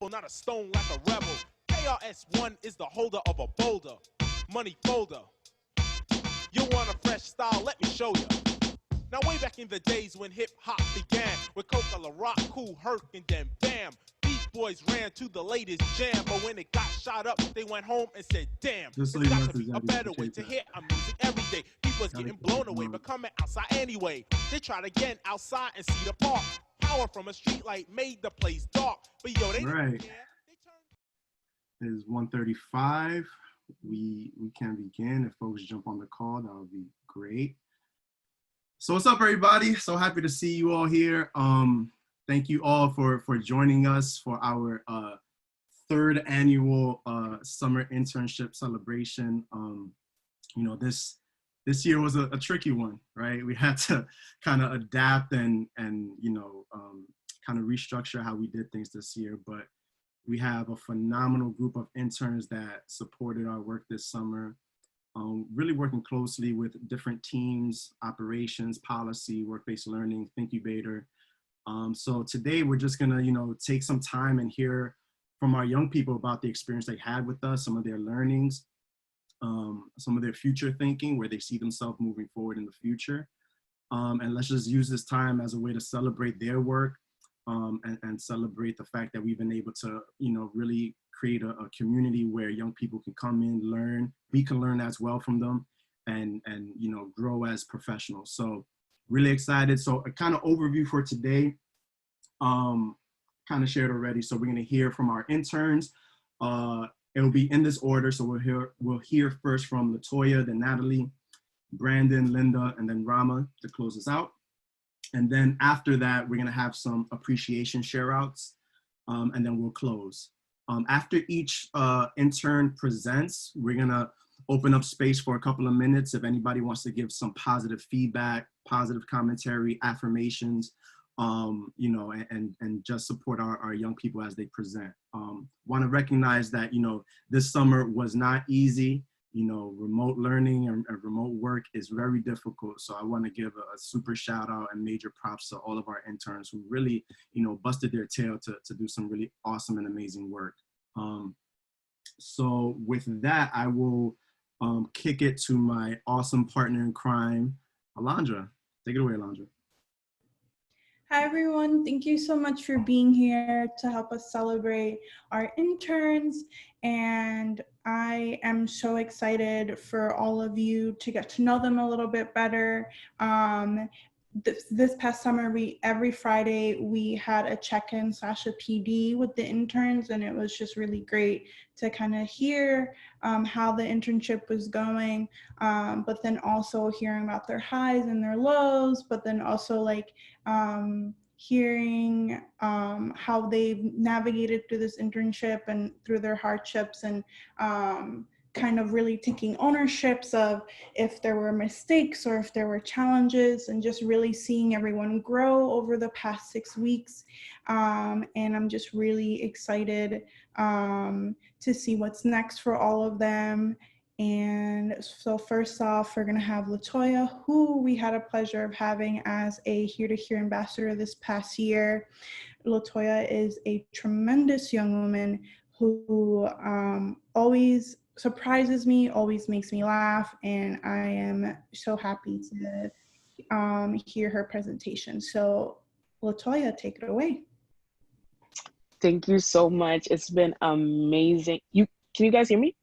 not a stone like a rebel. KRS-One is the holder of a boulder, money folder. You want a fresh style? Let me show you. Now way back in the days when hip hop began, with Coca La Rock, Cool Herc, and then bam, Beach Boys ran to the latest jam. But when it got shot up, they went home and said, "Damn, Just so it's you know, got to be a better way to hear our music every day." People's getting blown away, but coming outside anyway. They tried again outside and see the park. Power from a street light made the place dark. But yo, they didn't care. It is 1:35. We can begin. If folks jump on the call, that would be great. So what's up, everybody? So happy to see you all here. Thank you all for joining us for our third annual summer internship celebration. You know, this year was a tricky one, right? We had to kind of adapt and you know, kind of restructure how we did things this year, but we have a phenomenal group of interns that supported our work this summer, really working closely with different teams, operations, policy, work-based learning, Thinkubator. So today we're just gonna, you know, take some time and hear from our young people about the experience they had with us, some of their learnings, some of their future thinking, where they see themselves moving forward in the future. And let's just use this time as a way to celebrate their work, and celebrate the fact that we've been able to, you know, really create a community where young people can come in, learn, we can learn as well from them, and you know, grow as professionals. So really excited. So a kind of overview for today, kind of shared already. So we're going to hear from our interns. It'll be in this order. So we'll hear first from Latoya, then Natalie, Brandon, Linda, and then Rama to close us out. And then after that, we're gonna have some appreciation share outs, and then we'll close. After each intern presents, we're gonna open up space for a couple of minutes if anybody wants to give some positive feedback, positive commentary, affirmations, you know, and just support our young people as they present. Wanna recognize that, you know, this summer was not easy. You know, remote learning and remote work is very difficult. So I want to give a super shout out and major props to all of our interns who really, you know, busted their tail to do some really awesome and amazing work. So with that, I will kick it to my awesome partner in crime, Alondra. Take it away, Alondra. Hi, everyone. Thank you so much for being here to help us celebrate our interns. And I am so excited for all of you to get to know them a little bit better. This past summer, every Friday, we had a check-in / a PD with the interns, and it was just really great to kind of hear how the internship was going, but then also hearing about their highs and their lows, but then also like hearing how they've navigated through this internship and through their hardships, and kind of really taking ownerships of if there were mistakes or if there were challenges, and just really seeing everyone grow over the past 6 weeks. And I'm just really excited to see what's next for all of them. And so first off, we're gonna have Latoya, who we had a pleasure of having as a Here to Hear ambassador this past year. Latoya is a tremendous young woman who always surprises me, always makes me laugh, and I am so happy to hear her presentation. So Latoya, take it away. Thank you so much. It's been amazing. Can you guys hear me?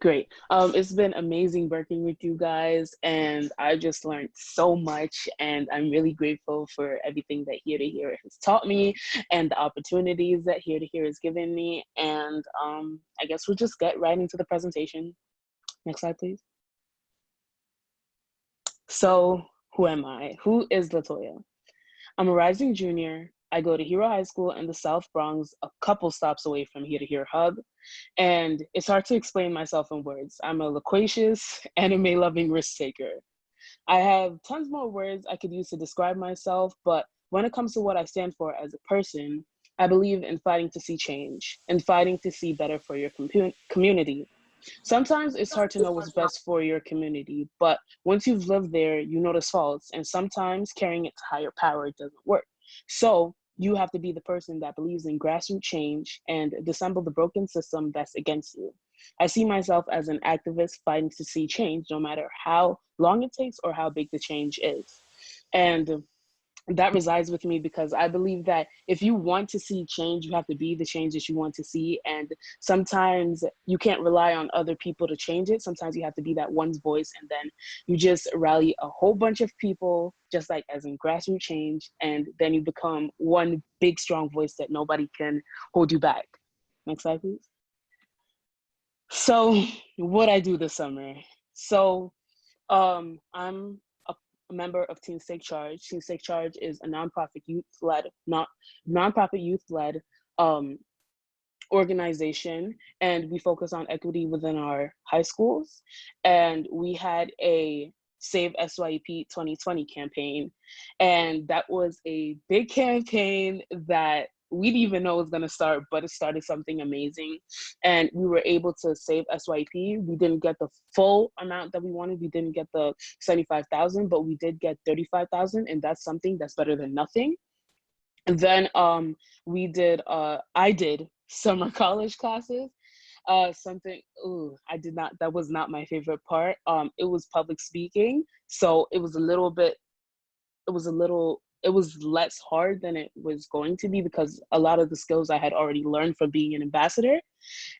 Great. It's been amazing working with you guys, and I just learned so much, and I'm really grateful for everything that Here to Hear has taught me and the opportunities that Here to Hear has given me. And I guess we'll just get right into the presentation. Next slide, please. So who am I? Who is Latoya? I'm a rising junior. I go to Hero High School in the South Bronx, a couple stops away from Here to Hear Hub. And it's hard to explain myself in words. I'm a loquacious, anime-loving risk taker. I have tons more words I could use to describe myself, but when it comes to what I stand for as a person, I believe in fighting to see change and fighting to see better for your community. Sometimes it's hard to know what's best for your community, but once you've lived there, you notice faults, and sometimes carrying it to higher power doesn't work. So you have to be the person that believes in grassroots change and disassemble the broken system that's against you. I see myself as an activist fighting to see change, no matter how long it takes or how big the change is. And that resides with me because I believe that if you want to see change, you have to be the change that you want to see. And sometimes you can't rely on other people to change it. Sometimes you have to be that one's voice, and then you just rally a whole bunch of people, just like as in grassroots change, and then you become one big, strong voice that nobody can hold you back. Next slide, please. So what I do this summer. So I'm a member of Teens Take Charge. Teens Take Charge is a nonprofit youth-led organization, and we focus on equity within our high schools. And we had a Save SYEP 2020 campaign, and that was a big campaign that we didn't even know it was going to start, but it started something amazing. And we were able to save SYP. We didn't get the full amount that we wanted. We didn't get the 75,000, but we did get 35,000, and that's something that's better than nothing. And then I did summer college classes. That was not my favorite part. It was public speaking. So it was less hard than it was going to be because a lot of the skills I had already learned from being an ambassador.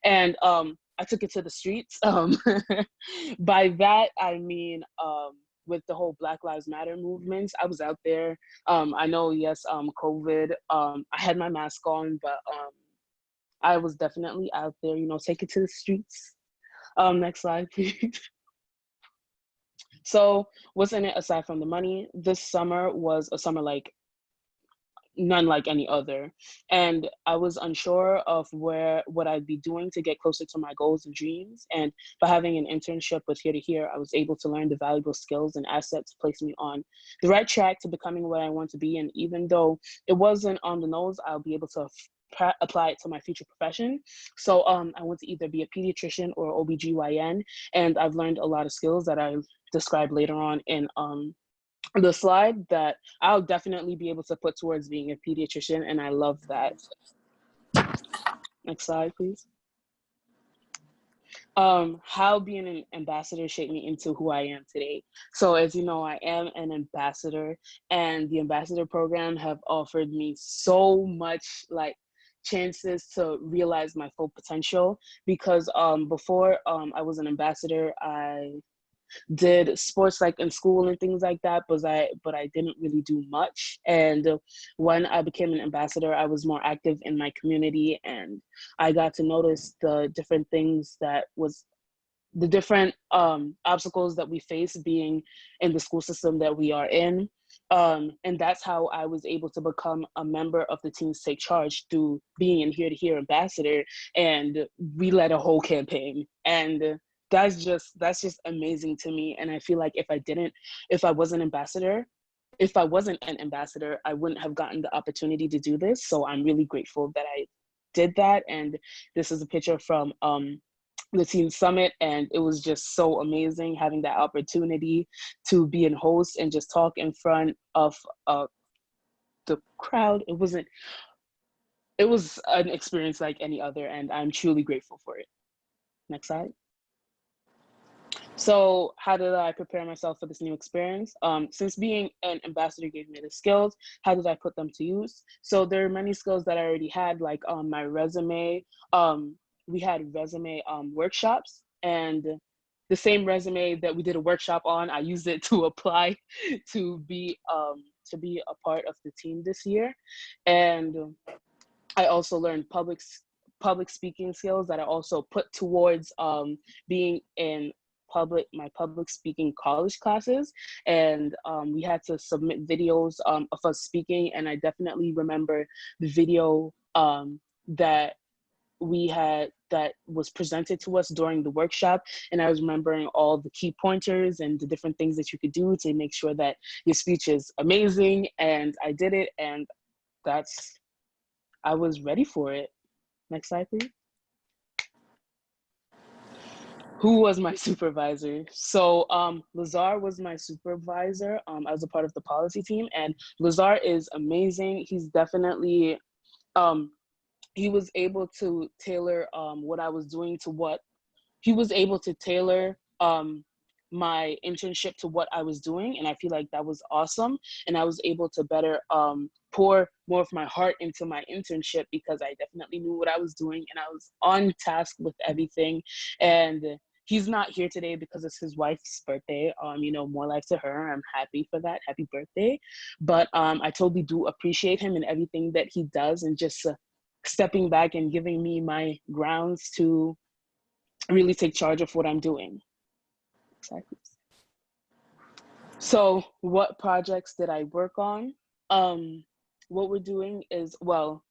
And I took it to the streets. By that, I mean, with the whole Black Lives Matter movements, I was out there. I know, yes, COVID, I had my mask on, but I was definitely out there, take it to the streets. Next slide, please. So what's in it aside from the money? This summer was a summer like none like any other. And I was unsure of what I'd be doing to get closer to my goals and dreams. And by having an internship with Here to Here, I was able to learn the valuable skills and assets to place me on the right track to becoming what I want to be. And even though it wasn't on the nose, I'll be able to apply it to my future profession. So I want to either be a pediatrician or OBGYN. And I've learned a lot of skills that I've described later on in the slide that I'll definitely be able to put towards being a pediatrician, and I love that. Next slide, please. How being an ambassador shaped me into who I am today. So as you know, I am an ambassador, and the ambassador program have offered me so much chances to realize my full potential because before I was an ambassador, I did sports in school and things like that, but I didn't really do much. And when I became an ambassador, I was more active in my community, and I got to notice the different things the different obstacles that we face being in the school system that we are in. And that's how I was able to become a member of the Teens Take Charge through being in Here to Here ambassador, and we led a whole campaign. And that's just amazing to me. And I feel like if I wasn't an ambassador, I wouldn't have gotten the opportunity to do this. So I'm really grateful that I did that. And this is a picture from the Teen Summit, and it was just so amazing having that opportunity to be in host and just talk in front of the crowd. It was an experience like any other, and I'm truly grateful for it. Next slide. So how did I prepare myself for this new experience? Since being an ambassador gave me the skills, how did I put them to use? So there are many skills that I already had, like my resume. We had resume workshops, and the same resume that we did a workshop on, I used it to apply to be a part of the team this year. And I also learned public speaking skills that I also put towards being in my public speaking college classes. And we had to submit videos of us speaking, and I definitely remember the video that we had that was presented to us during the workshop, and I was remembering all the key pointers and the different things that you could do to make sure that your speech is amazing. And I did it, and I was ready for it. Next slide, please. Who was my supervisor? So Lazar was my supervisor. I was a part of the policy team, and Lazar is amazing. He's definitely, he was able to tailor what I was doing to what, he was able to tailor my internship to what I was doing. And I feel like that was awesome. And I was able to better pour more of my heart into my internship because I definitely knew what I was doing and I was on task with everything. And he's not here today because it's his wife's birthday. You know, more life to her. I'm happy for that. Happy birthday. But I totally do appreciate him and everything that he does, and just stepping back and giving me my grounds to really take charge of what I'm doing. Exactly. So what projects did I work on? What we're doing is, well,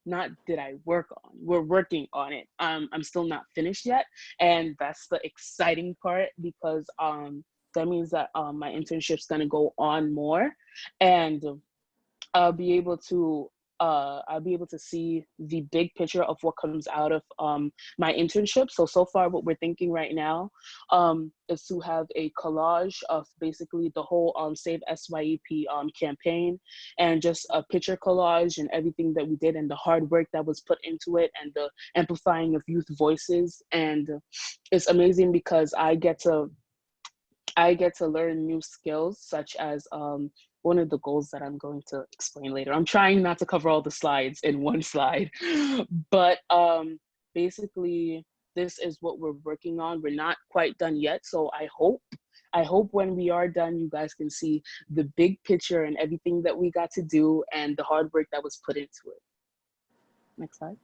not did I work on, we're working on it. I'm still not finished yet. And that's the exciting part because that means that my internship's gonna go on more, and I'll be able to see the big picture of what comes out of my internship. So far what we're thinking right now is to have a collage of basically the whole Save SYEP campaign, and just a picture collage and everything that we did and the hard work that was put into it and the amplifying of youth voices. And it's amazing because I get to learn new skills, such as one of the goals that I'm going to explain later. I'm trying not to cover all the slides in one slide, but basically this is what we're working on. We're not quite done yet. So I hope when we are done, you guys can see the big picture and everything that we got to do and the hard work that was put into it. Next slide.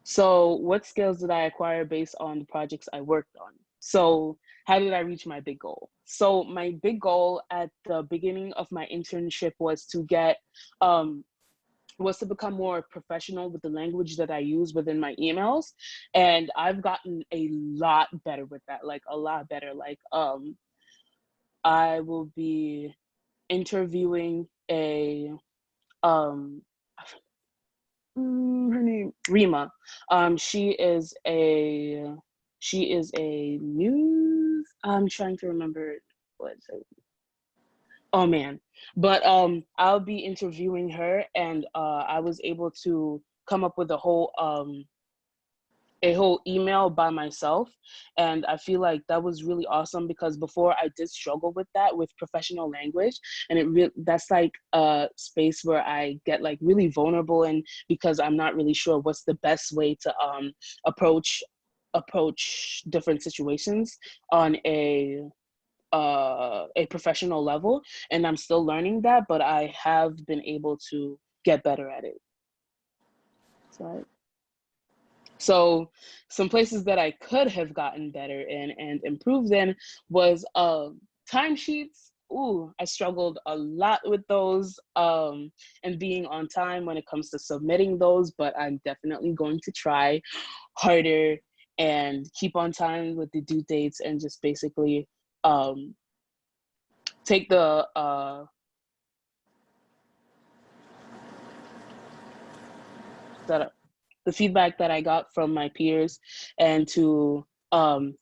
So what skills did I acquire based on the projects I worked on? So how did I reach my big goal? So my big goal at the beginning of my internship was to become more professional with the language that I use within my emails. And I've gotten a lot better with that, like a lot better. Like I will be interviewing her name, Rima. She is a news, I'm trying to remember what is it. Oh man. But I'll be interviewing her, and I was able to come up with a whole email by myself. And I feel like that was really awesome because before I did struggle with that, with professional language, and that's like a space where I get like really vulnerable, and because I'm not really sure what's the best way to approach different situations on a professional level. And I'm still learning that, but I have been able to get better at it. So some places that I could have gotten better in and improved in was timesheets. Ooh, I struggled a lot with those and being on time when it comes to submitting those, but I'm definitely going to try harder and keep on time with the due dates, and just basically take the feedback that I got from my peers, and to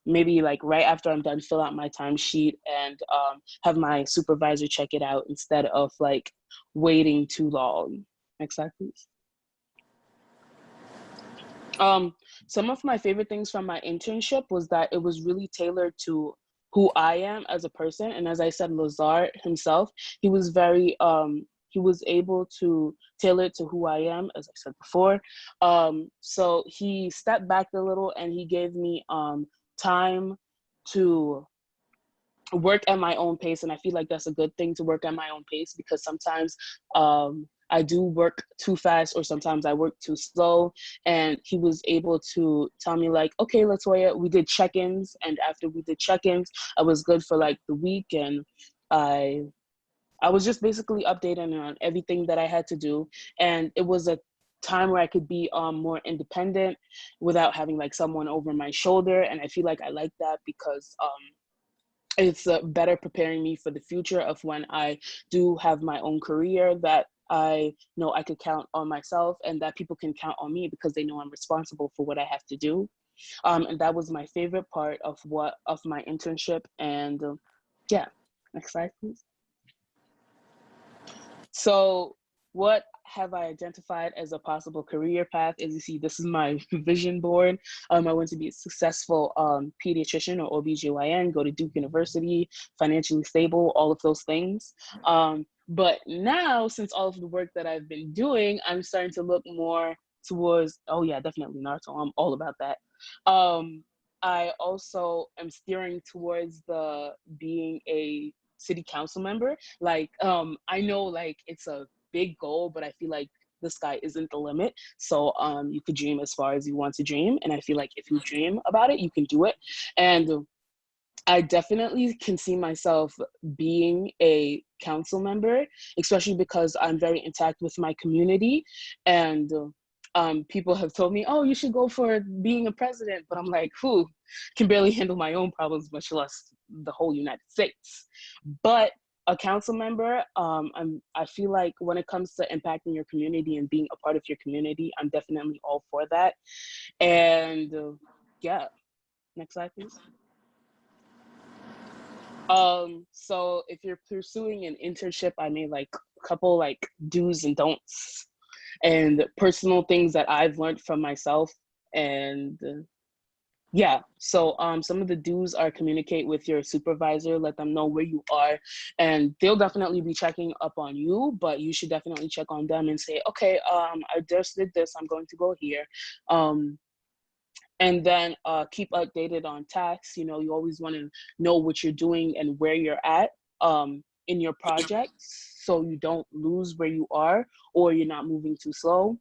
maybe like right after I'm done, fill out my timesheet and have my supervisor check it out instead of like waiting too long. Next slide, please. Some of my favorite things from my internship was that it was really tailored to who I am as a person. And as I said, Lazar himself, he was very, he was able to tailor it to who I am, as I said before. So he stepped back a little and he gave me time to work at my own pace. And I feel like that's a good thing, to work at my own pace, because sometimes I do work too fast, or sometimes I work too slow. And he was able to tell me like, okay, Latoya, we did check-ins. And after we did check-ins, I was good for like the week. And I was just basically updating on everything that I had to do. And it was a time where I could be more independent without having like someone over my shoulder. And I feel like I like that because it's better preparing me for the future of when I do have my own career, that I know I could count on myself and that people can count on me because they know I'm responsible for what I have to do. And that was my favorite part of my internship. And yeah, next slide, please. So what have I identified as a possible career path? As you see, this is my vision board. I want to be a successful pediatrician or OBGYN, go to Duke University, financially stable, all of those things. But now, since all of the work that I've been doing, I'm starting to look more towards, oh yeah, definitely Naruto, I'm all about that. I also am steering towards being a city council member. Like, I know like it's a big goal, but I feel like the sky isn't the limit. So you could dream as far as you want to dream. And I feel like if you dream about it, you can do it. And I definitely can see myself being a council member, especially because I'm very intact with my community. And people have told me, oh, you should go for being a president. But I'm like, who can barely handle my own problems, much less the whole United States. But a council member, I feel like when it comes to impacting your community and being a part of your community, I'm definitely all for that. And yeah, next slide, please. So if you're pursuing an internship, I made like a couple like do's and don'ts and personal things that I've learned from myself. And yeah, so some of the do's are communicate with your supervisor, let them know where you are, and they'll definitely be checking up on you, but you should definitely check on them and say, okay, I just did this, I'm going to go here. And then keep updated on tasks. You know, you always want to know what you're doing and where you're at in your projects, so you don't lose where you are or you're not moving too slow.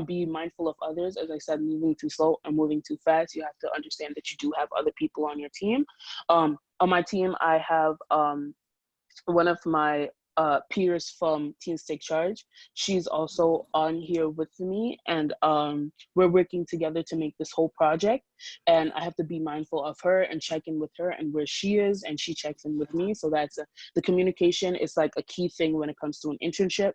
Be mindful of others. As I said, moving too slow and moving too fast, you have to understand that you do have other people on your team. On my team, I have one of my peers from Teens Take Charge. She's also on here with me, and we're working together to make this whole project. And I have to be mindful of her and check in with her and where she is, and she checks in with me. So that's the communication is like a key thing when it comes to an internship.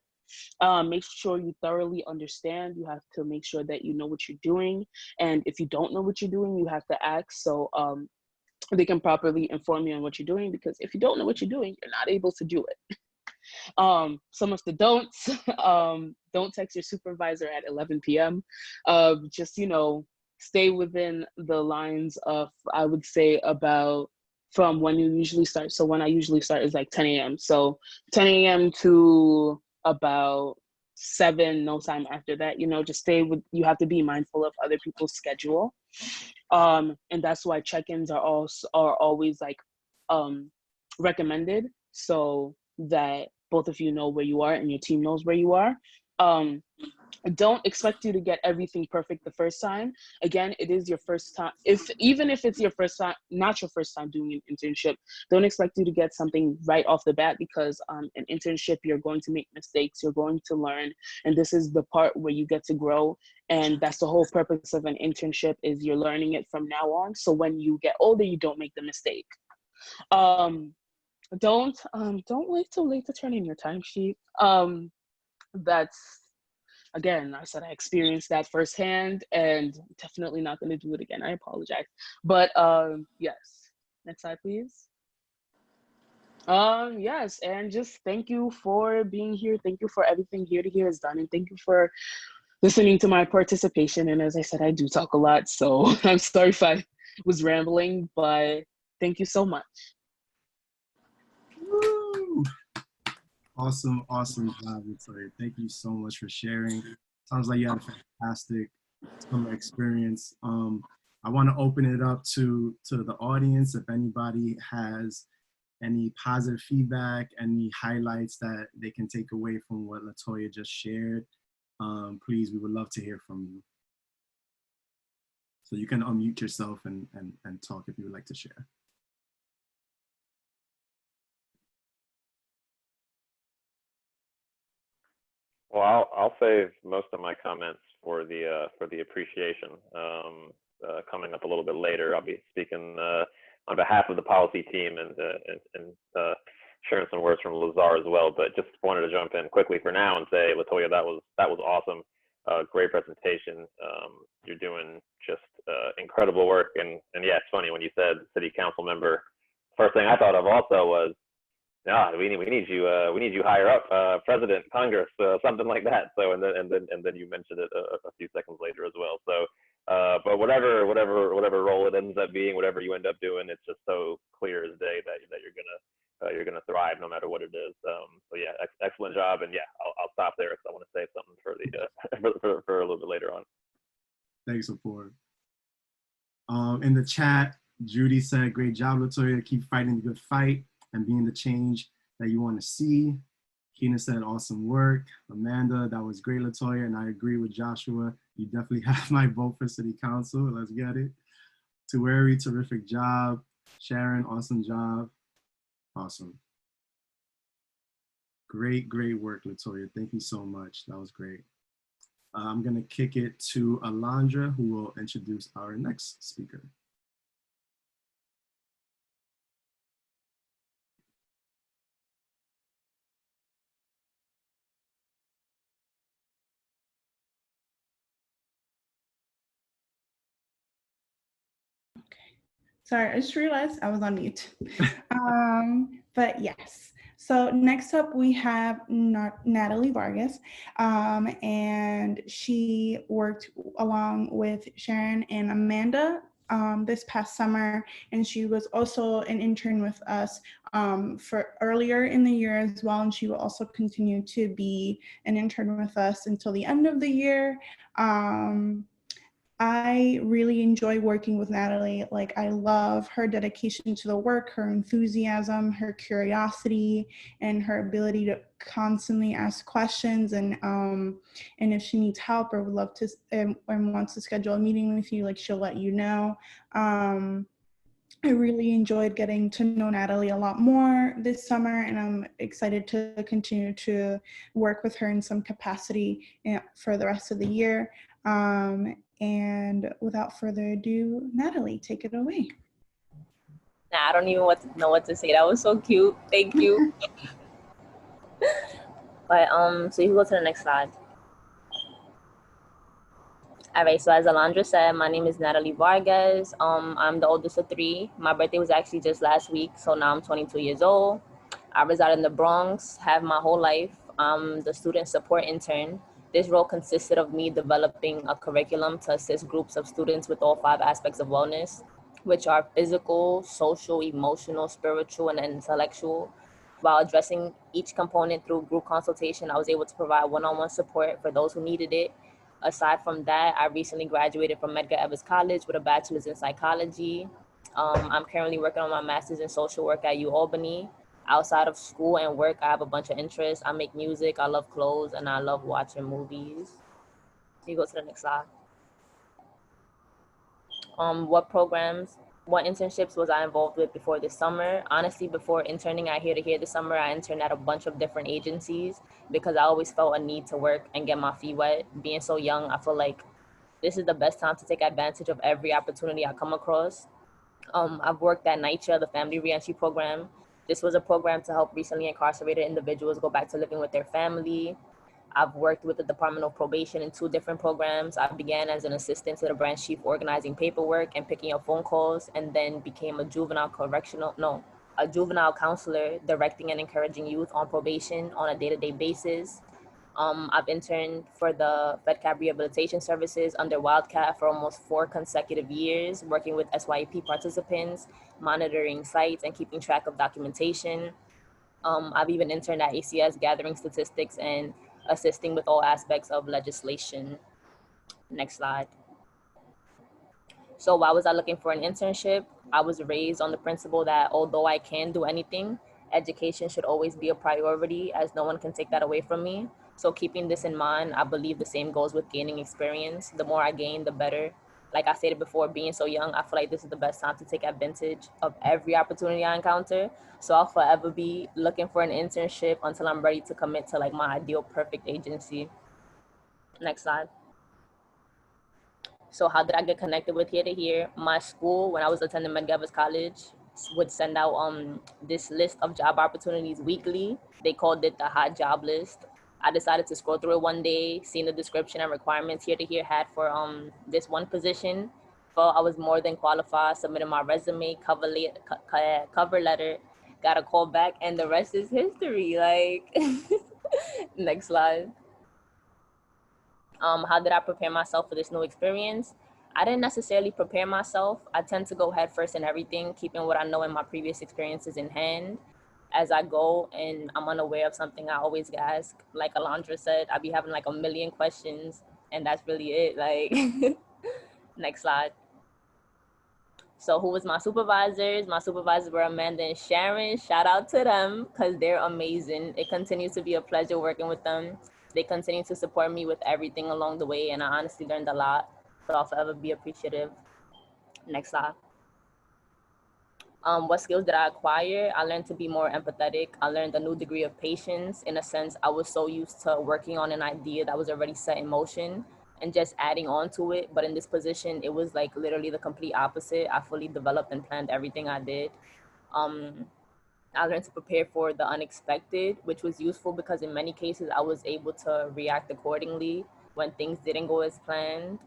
Make sure you thoroughly understand. You have to make sure that you know what you're doing. And if you don't know what you're doing, you have to ask. So they can properly inform you on what you're doing, because if you don't know what you're doing, you're not able to do it. Some of the don'ts, don't text your supervisor at 11 p.m. Just, you know, stay within the lines of, I would say, about from when you usually start. So when I usually start is like 10 a.m. So 10 a.m. to about 7, no time after that, you know, just stay with, you have to be mindful of other people's schedule. And that's why check-ins are always like recommended, so that both of you know where you are and your team knows where you are. Don't expect you to get everything perfect the first time. Again, it is your first time. Even if it's your first time, not your first time doing an internship, don't expect you to get something right off the bat, because an internship, you're going to make mistakes, you're going to learn, and this is the part where you get to grow. And that's the whole purpose of an internship, is you're learning it from now on. So when you get older, you don't make the mistake. Don't wait till late to turn in your timesheet. That's, again, I said I experienced that firsthand, and definitely not going to do it again. I apologize. But yes, next slide, please. Yes, and just thank you for being here. Thank you for everything Here to Hear has done, and thank you for listening to my participation. And as I said, I do talk a lot, so I'm sorry if I was rambling, but thank you so much. Woo! Awesome job, Victoria. Thank you so much for sharing. Sounds like you had a fantastic summer experience. I want to open it up to the audience. If anybody has any positive feedback, any highlights that they can take away from what Latoya just shared, please, we would love to hear from you. So you can unmute yourself and talk if you would like to share. Well, I'll save most of my comments for the appreciation. Coming up a little bit later, I'll be speaking on behalf of the policy team and sharing some words from Lazar as well. But just wanted to jump in quickly for now and say, Latoya, that was awesome. great presentation. You're doing just incredible work. And yeah, it's funny when you said city council member. First thing I thought of also was, no, we need you higher up, president, Congress, something like that. So and then you mentioned it a few seconds later as well. So but whatever role it ends up being, whatever you end up doing, it's just so clear as day that you're gonna thrive no matter what it is. So yeah, excellent job. And yeah, I'll stop there because I want to save something for the for a little bit later on. Thanks, support. In the chat, Judy said, "Great job, Latoya. Keep fighting the good fight and being the change that you want to see." Keenan said, "Awesome work." Amanda, "That was great, Latoya." And I agree with Joshua. You definitely have my vote for city council. Let's get it. Tuweri, terrific job. Sharon, awesome job. Awesome. Great work, Latoya. Thank you so much. That was great. I'm going to kick it to Alondra, who will introduce our next speaker. Sorry, I just realized I was on mute. But yes, so next up we have Natalie Vargas, and she worked along with Sharon and Amanda this past summer, and she was also an intern with us for earlier in the year as well, and she will also continue to be an intern with us until the end of the year. I really enjoy working with Natalie. Like, I love her dedication to the work, her enthusiasm, her curiosity, and her ability to constantly ask questions. And if she needs help or would love to and wants to schedule a meeting with you, like, she'll let you know. I really enjoyed getting to know Natalie a lot more this summer, and I'm excited to continue to work with her in some capacity for the rest of the year. And without further ado, Natalie, take it away. I don't even know what to say. That was so cute. Thank you. But so you can go to the next slide. All right, so as Alondra said, my name is Natalie Vargas. I'm the oldest of three. My birthday was actually just last week, so now I'm 22 years old. I reside in the Bronx, have my whole life. I'm the student support intern. This role consisted of me developing a curriculum to assist groups of students with all 5 aspects of wellness, which are physical, social, emotional, spiritual, and intellectual. While addressing each component through group consultation, I was able to provide one-on-one support for those who needed it. Aside from that, I recently graduated from Medgar Evers College with a bachelor's in psychology. I'm currently working on my master's in social work at UAlbany. Outside of school and work, I have a bunch of interests. I make music, I love clothes, and I love watching movies. You go to the next slide. What internships was I involved with before this summer? Honestly, before interning at Here to Here this summer, I interned at a bunch of different agencies because I always felt a need to work and get my feet wet. Being so young, I feel like this is the best time to take advantage of every opportunity I come across. I've worked at NYCHA, the Family Reentry Program. This was a program to help recently incarcerated individuals go back to living with their family. I've worked with the Department of Probation in 2 different programs. I began as an assistant to the branch chief organizing paperwork and picking up phone calls, and then became a juvenile counselor directing and encouraging youth on probation on a day-to-day basis. I've interned for the FedCap Rehabilitation Services under Wildcat for almost 4 consecutive years, working with SYEP participants, monitoring sites, and keeping track of documentation. I've even interned at ACS gathering statistics and assisting with all aspects of legislation. Next slide. So why was I looking for an internship? I was raised on the principle that although I can do anything, education should always be a priority, as no one can take that away from me. So keeping this in mind, I believe the same goes with gaining experience. The more I gain, the better. Like I stated before, being so young, I feel like this is the best time to take advantage of every opportunity I encounter. So I'll forever be looking for an internship until I'm ready to commit to like my ideal perfect agency. Next slide. So how did I get connected with Here to Here? My school, when I was attending Medgar Evers College, would send out this list of job opportunities weekly. They called it the hot job list. I decided to scroll through it one day, seeing the description and requirements here to here had for this one position. Felt I was more than qualified, submitted my resume, cover letter, got a call back, and the rest is history. Like, next slide. How did I prepare myself for this new experience? I didn't necessarily prepare myself. I tend to go head first in everything, keeping what I know in my previous experiences in hand. As I go and I'm unaware of something, I always ask. Like Alondra said, I be having like a million questions, and that's really it. Like, next slide. So who was my supervisors? My supervisors were Amanda and Sharon. Shout out to them because they're amazing. It continues to be a pleasure working with them. They continue to support me with everything along the way, and I honestly learned a lot. So I'll forever be appreciative. Next slide. What skills did I acquire? I learned to be more empathetic. I learned a new degree of patience. In a sense, I was so used to working on an idea that was already set in motion and just adding on to it. But in this position, it was like literally the complete opposite. I fully developed and planned everything I did. I learned to prepare for the unexpected, which was useful because in many cases, I was able to react accordingly when things didn't go as planned.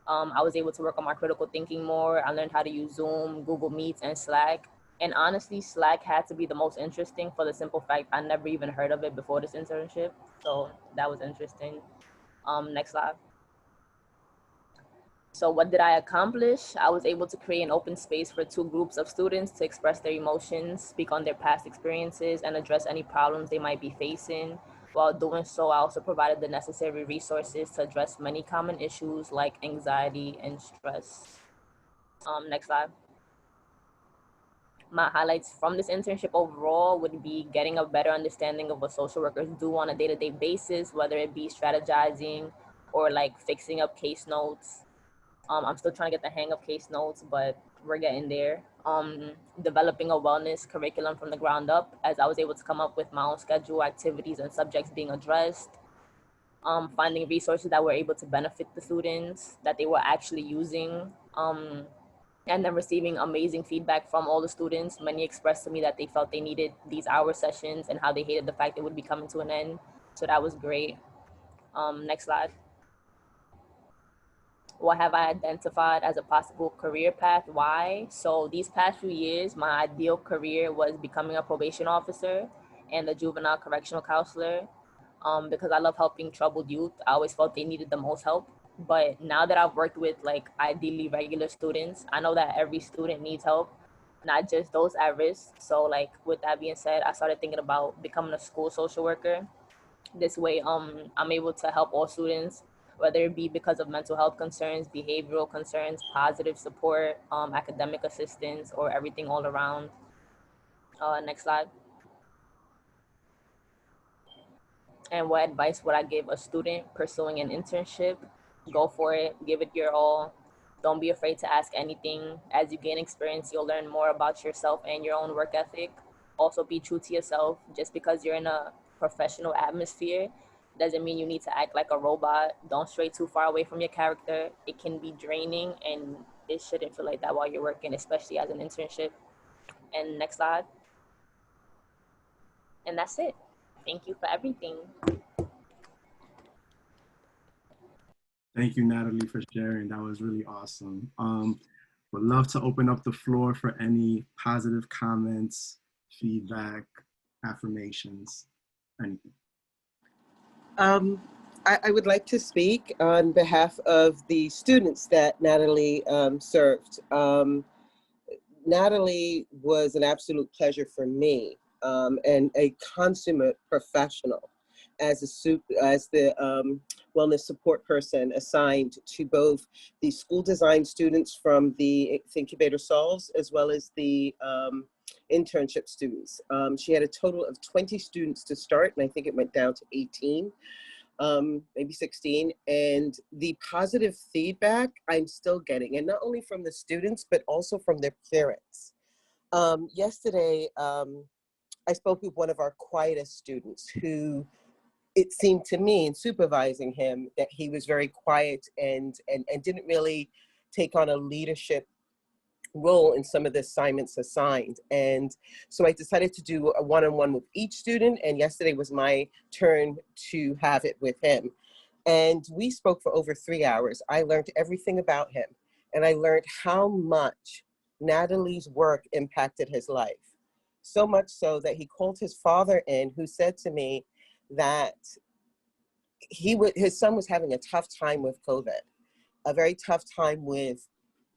I was able to work on my critical thinking more. I learned how to use Zoom, Google Meets, and Slack. And honestly, Slack had to be the most interesting for the simple fact I never even heard of it before this internship. So that was interesting. Next slide. So what did I accomplish? I was able to create an open space for two groups of students to express their emotions, speak on their past experiences, and address any problems they might be facing. While doing so, I also provided the necessary resources to address many common issues like anxiety and stress. Next slide. My highlights from this internship overall would be getting a better understanding of what social workers do on a day-to-day basis, whether it be strategizing or like fixing up case notes. I'm still trying to get the hang of case notes, but we're getting there. Developing a wellness curriculum from the ground up, as I was able to come up with my own schedule, activities, and subjects being addressed. Finding resources that were able to benefit the students, that they were actually using. And then receiving amazing feedback from all the students. Many expressed to me that they felt they needed these hour sessions and how they hated the fact it would be coming to an end. So that was great. Next slide. What have I identified as a possible career path? Why? So these past few years, my ideal career was becoming a probation officer and a juvenile correctional counselor because I love helping troubled youth. I always felt they needed the most help. But now that I've worked with like ideally regular students, I know that every student needs help, not just those at risk. So like with that being said, I started thinking about becoming a school social worker. This way, I'm able to help all students, whether it be because of mental health concerns, behavioral concerns, positive support, academic assistance, or everything all around. Next slide. And what advice would I give a student pursuing an internship? Go for it, give it your all. Don't be afraid to ask anything. As you gain experience, you'll learn more about yourself and your own work ethic. Also be true to yourself. Just because you're in a professional atmosphere doesn't mean you need to act like a robot. Don't stray too far away from your character. It can be draining and it shouldn't feel like that while you're working, especially as an internship. And next slide. And that's it. Thank you for everything. Thank you, Natalie, for sharing. That was really awesome. Would love to open up the floor for any positive comments, feedback, affirmations, anything. I would like to speak on behalf of the students that Natalie served. Natalie was an absolute pleasure for me and a consummate professional as the wellness support person assigned to both the school design students from the incubator solves as well as the internship students. She had a total of 20 students to start, and I think it went down to 18, maybe 16. And the positive feedback I'm still getting, and not only from the students, but also from their parents. Yesterday, I spoke with one of our quietest students who, it seemed to me in supervising him that he was very quiet and didn't really take on a leadership role in some of the assignments assigned. And so I decided to do a one-on-one with each student, and yesterday was my turn to have it with him. And we spoke for over 3 hours. I learned everything about him, and I learned how much Natalie's work impacted his life. So much so that he called his father in, who said to me that his son was having a tough time with COVID, a very tough time with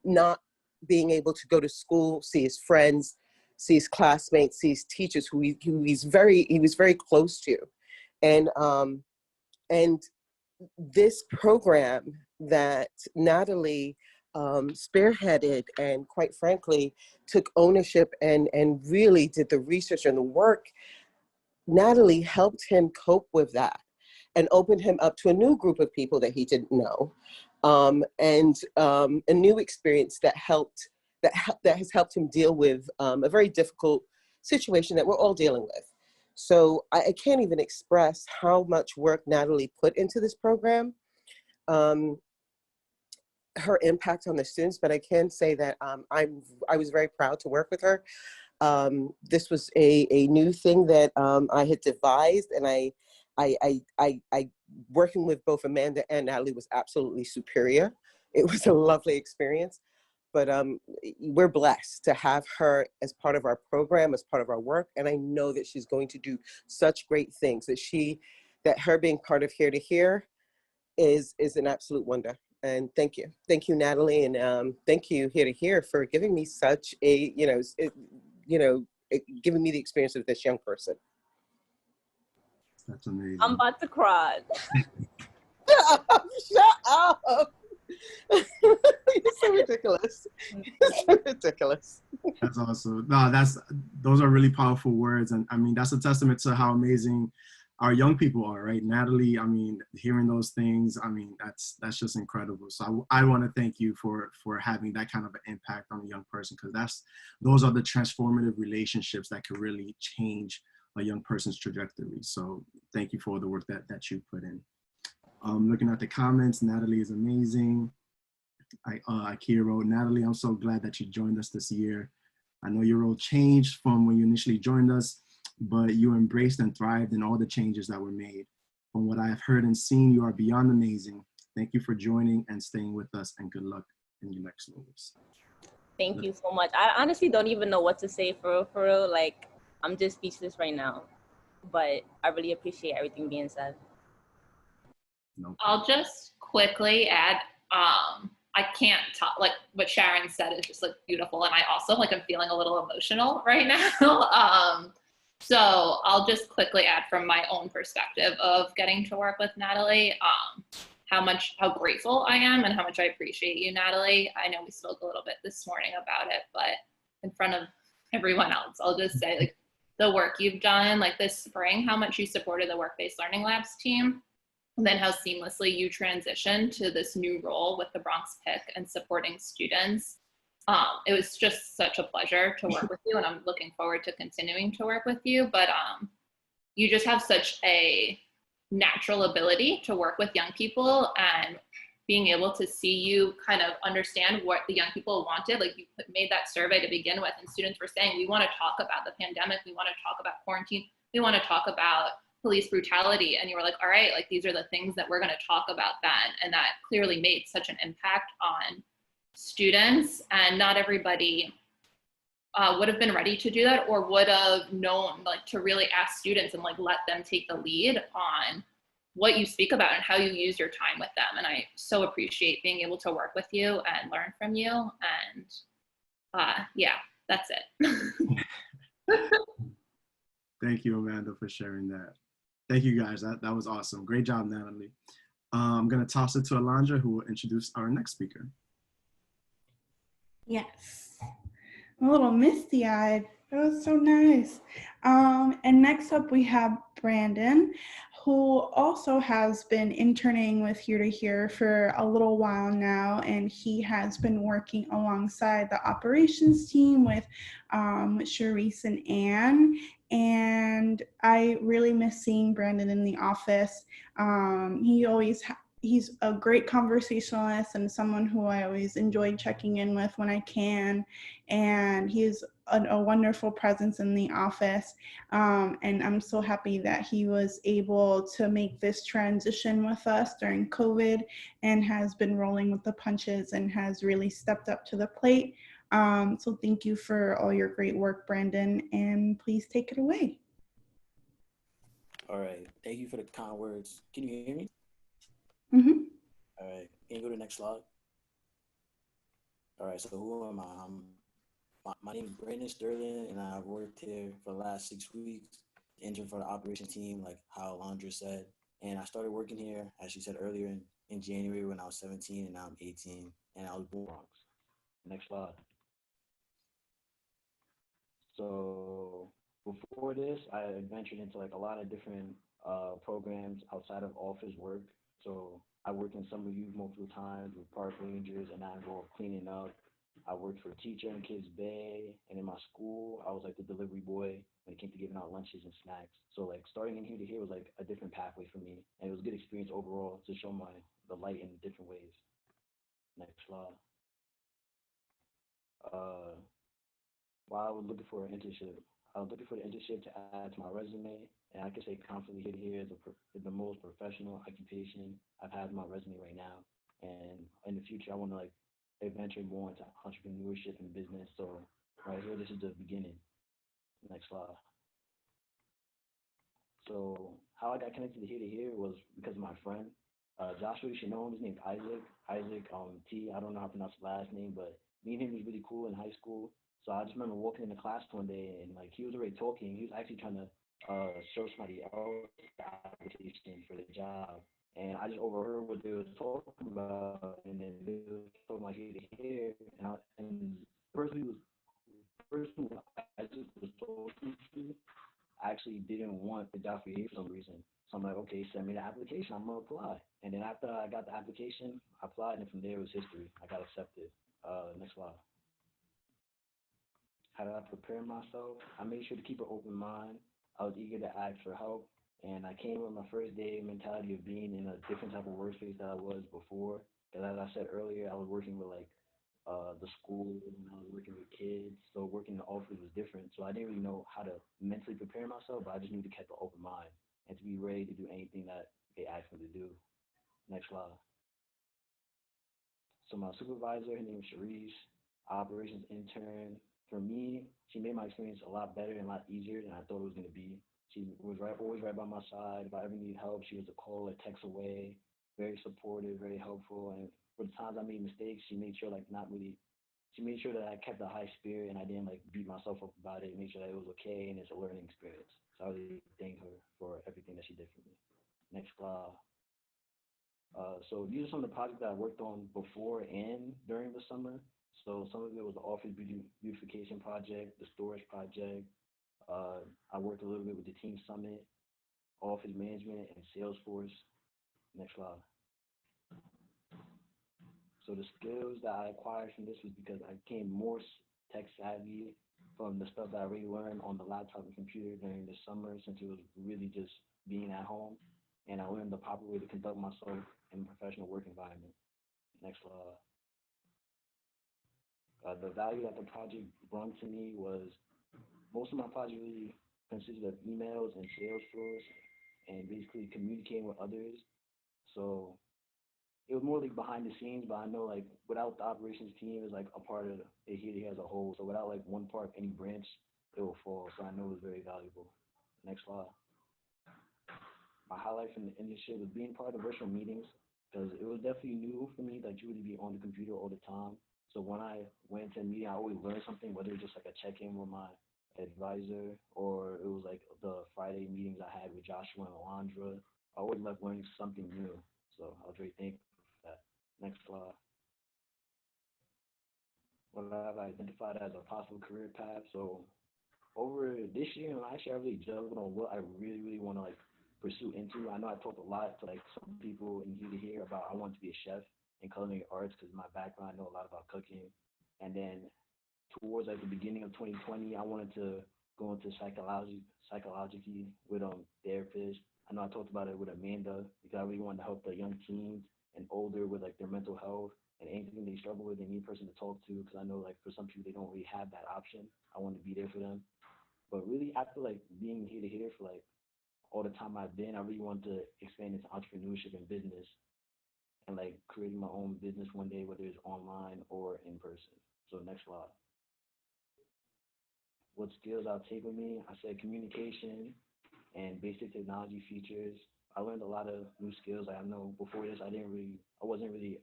not being able to go to school, see his friends, see his classmates, see his teachers, who he was very close to. And this program that Natalie spearheaded and, quite frankly, took ownership and really did the research and the work, Natalie helped him cope with that and opened him up to a new group of people that he didn't know, and a new experience that has helped him deal with a very difficult situation that we're all dealing with. So I can't even express how much work Natalie put into this program, her impact on the students, but I can say that I was very proud to work with her. This was a new thing that I had devised, and I working with both Amanda and Natalie was absolutely superior. It was a lovely experience, but we're blessed to have her as part of our program, as part of our work, and I know that she's going to do such great things. That her being part of Here to Here is an absolute wonder. And thank you, Natalie, and thank you, Here to Here, for giving me such a giving me the experience of this young person. That's amazing. I'm about to cry. Shut up. You're so ridiculous. You're so ridiculous. That's awesome. No, those are really powerful words. And I mean, that's a testament to how amazing our young people are, right? Natalie, I mean, hearing those things, I mean, that's just incredible. So I want to thank you for having that kind of an impact on a young person, because those are the transformative relationships that could really change a young person's trajectory. So thank you for the work that you put in. Looking at the comments, Natalie is amazing. Kia wrote, Natalie, I'm so glad that you joined us this year. I know your role changed from when you initially joined us, but you embraced and thrived in all the changes that were made. From what I have heard and seen, you are beyond amazing. Thank you for joining and staying with us, and good luck in your next moves. Thank you so much. I honestly don't even know what to say for real. Like, I'm just speechless right now, but I really appreciate everything being said. No. I'll just quickly add, I can't talk, like what Sharon said is just like beautiful. And I also I'm feeling a little emotional right now. So I'll just quickly add from my own perspective of getting to work with Natalie, how grateful I am and how much I appreciate you, Natalie. I know we spoke a little bit this morning about it, but in front of everyone else, I'll just say like the work you've done, like this spring, how much you supported the Work-Based Learning Labs team. And then how seamlessly you transitioned to this new role with the Bronx PIC and supporting students. It was just such a pleasure to work with you, and I'm looking forward to continuing to work with you. But you just have such a natural ability to work with young people, and being able to see you kind of understand what the young people wanted. Like you made that survey to begin with, and students were saying, we want to talk about the pandemic, we want to talk about quarantine, we want to talk about police brutality, and you were like, all right, like these are the things that we're going to talk about then. And that clearly made such an impact on students, and not everybody would have been ready to do that, or would have known like to really ask students and like let them take the lead on what you speak about and how you use your time with them. And I so appreciate being able to work with you and learn from you. And yeah, that's it. Thank you, Amanda, for sharing that. Thank you, guys. That was awesome. Great job, Natalie. I'm going to toss it to Alondra, who will introduce our next speaker. Yes. I'm a little misty-eyed. That was so nice. And next up we have Brandon, who also has been interning with Here to Here for a little while now, and he has been working alongside the operations team with Charisse and Anne. And I really miss seeing Brandon in the office. He always he's a great conversationalist and someone who I always enjoy checking in with when I can. And he's a wonderful presence in the office. And I'm so happy that he was able to make this transition with us during COVID and has been rolling with the punches and has really stepped up to the plate. So thank you for all your great work, Brandon, and please take it away. All right, thank you for the kind words. Can you hear me? Mm-hmm. All right, can you go to the next slide? All right, so who am I? My name is Brandon Sterling, and I've worked here for the last 6 weeks, intern for the operations team, like how Alondra said. And I started working here, as she said earlier, in January when I was 17, and now I'm 18, and I was born in Bronx. Next slide. So before this, I ventured into like a lot of different programs outside of office work. So I worked in summer youth multiple times with park rangers, and I involved cleaning up. I worked for a teacher in Kids Bay, and in my school, I was like the delivery boy when it came to giving out lunches and snacks. So like starting in here to here was like a different pathway for me, and it was a good experience overall to show the light in different ways. Next slide. Uh, while I was looking for an internship, I was looking for the internship to add to my resume, and I can say confidently here is the most professional occupation I've had on my resume right now. And in the future, I want to like adventure more into entrepreneurship and business. So right here, this is the beginning. Next slide. So how I got connected to here was because of my friend. Joshua, you should know him. His name's Isaac. Isaac T. I don't know how to pronounce his last name, but me and him was really cool in high school. So I just remember walking into class one day and like he was already talking. He was actually trying to show somebody else the application for the job. And I just overheard what they was talking about, and then they was talking about here, and the person who Isaac was talking to actually didn't want the job for some reason. So I'm like, okay, send me the application. I'm gonna apply. And then after I got the application, I applied, and from there it was history. I got accepted. Next slide. How did I prepare myself? I made sure to keep an open mind. I was eager to ask for help, and I came with my first day mentality of being in a different type of workspace that I was before. Because as I said earlier, I was working with like the school, and I was working with kids. So working in the office was different. So I didn't really know how to mentally prepare myself, but I just knew to keep an open mind and to be ready to do anything that they asked me to do. Next slide. So my supervisor, her name is Sharice, operations intern. For me, she made my experience a lot better and a lot easier than I thought it was going to be. She was always right by my side. If I ever needed help, she was a call or text away. Very supportive, very helpful. And for the times I made mistakes, she made sure she made sure that I kept a high spirit and I didn't like beat myself up about it. Make sure that it was okay and it's a learning experience. So I really thank her for everything that she did for me. Next slide. So these are some of the projects that I worked on before and during the summer. So some of it was the office beautification project, the storage project. I worked a little bit with the team summit, office management, and Salesforce. Next slide. So the skills that I acquired from this was because I became more tech savvy from the stuff that I already learned on the laptop and computer during the summer, since it was really just being at home. And I learned the proper way to conduct myself in a professional work environment. Next slide. The value that the project brought to me was most of my project really consisted of emails and Salesforce and basically communicating with others. So it was more like behind the scenes, but I know like without the operations team is like a part of it here as a whole. So without like one part of any branch, it will fall. So I know it was very valuable. Next slide. My highlight from the internship was being part of virtual meetings because it was definitely new for me that you would be on the computer all the time. So when I went to a meeting, I always learned something, whether it's just like a check-in with my advisor or it was like the Friday meetings I had with Joshua and Alondra. I always left learning something new. So I was very thankful for that. Next slide. What I've identified as a possible career path. So over this year, actually, I really juggled on what I really want to like pursue into. I know I talked a lot to like some people in here about I want to be a chef in culinary arts because my background, I know a lot about cooking. And then towards like the beginning of 2020, I wanted to go into psychology with therapist I know I talked about it with Amanda because I really wanted to help the young teens and older with like their mental health and anything they struggle with. They need a person to talk to because I know like for some people they don't really have that option. I want to be there for them. But really after like being here to here for like all the time I've been, I really want to expand into entrepreneurship and business and like creating my own business one day, whether it's online or in person. So next slide. What skills I'll take with me? I said communication and basic technology features. I learned a lot of new skills. I know before this, I wasn't really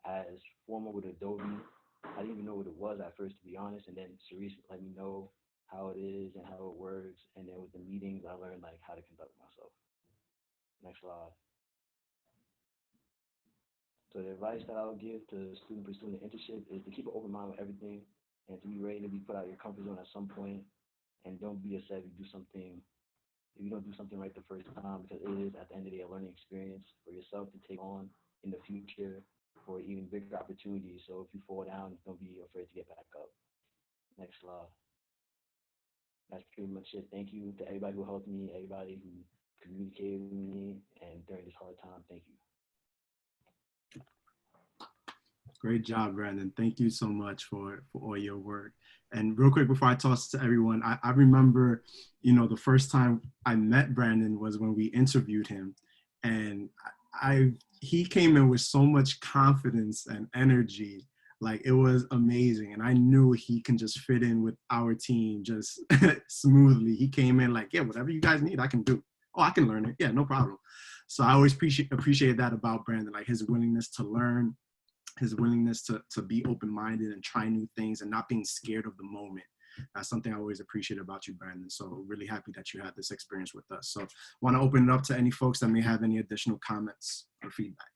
as formal with Adobe. I didn't even know what it was at first, to be honest. And then Cerise let me know how it is and how it works. And then with the meetings, I learned like how to conduct myself. Next slide. So the advice that I would give to student pursuing an internship is to keep an open mind with everything and to be ready to be put out of your comfort zone at some point. And don't be upset if you don't do something right the first time, because it is at the end of the day a learning experience for yourself to take on in the future for even bigger opportunities. So if you fall down, don't be afraid to get back up. Next slide. That's pretty much it. Thank you to everybody who helped me, everybody who communicated with me, and during this hard time, thank you. Great job, Brandon. Thank you so much for all your work. And real quick, before I toss it to everyone, I remember, the first time I met Brandon was when we interviewed him. And he came in with so much confidence and energy. Like, it was amazing. And I knew he can just fit in with our team just smoothly. He came in like, yeah, whatever you guys need, I can do. Oh, I can learn it. Yeah, no problem. So I always appreciate that about Brandon, like his willingness to learn, his willingness to be open-minded and try new things and not being scared of the moment. That's something I always appreciate about you, Brandon. So really happy that you had this experience with us. So want to open it up to any folks that may have any additional comments or feedback.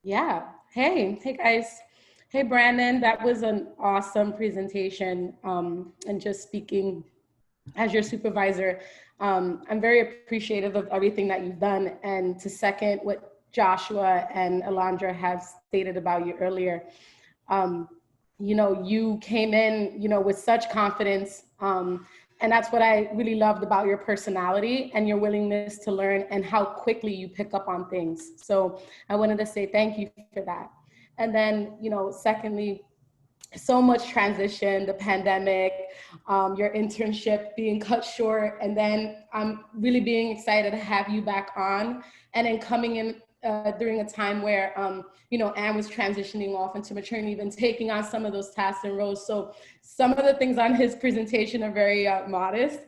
Yeah. Hey guys. Hey, Brandon, that was an awesome presentation. And just speaking as your supervisor, I'm very appreciative of everything that you've done. And to second what Joshua and Alondra have stated about you earlier, you came in, with such confidence. And that's what I really loved about your personality and your willingness to learn and how quickly you pick up on things. So I wanted to say thank you for that. And then, secondly, so much transition, the pandemic, your internship being cut short, and then I'm really being excited to have you back on, and then coming in during a time where, Anne was transitioning off into maternity leave and taking on some of those tasks and roles. So some of the things on his presentation are very modest.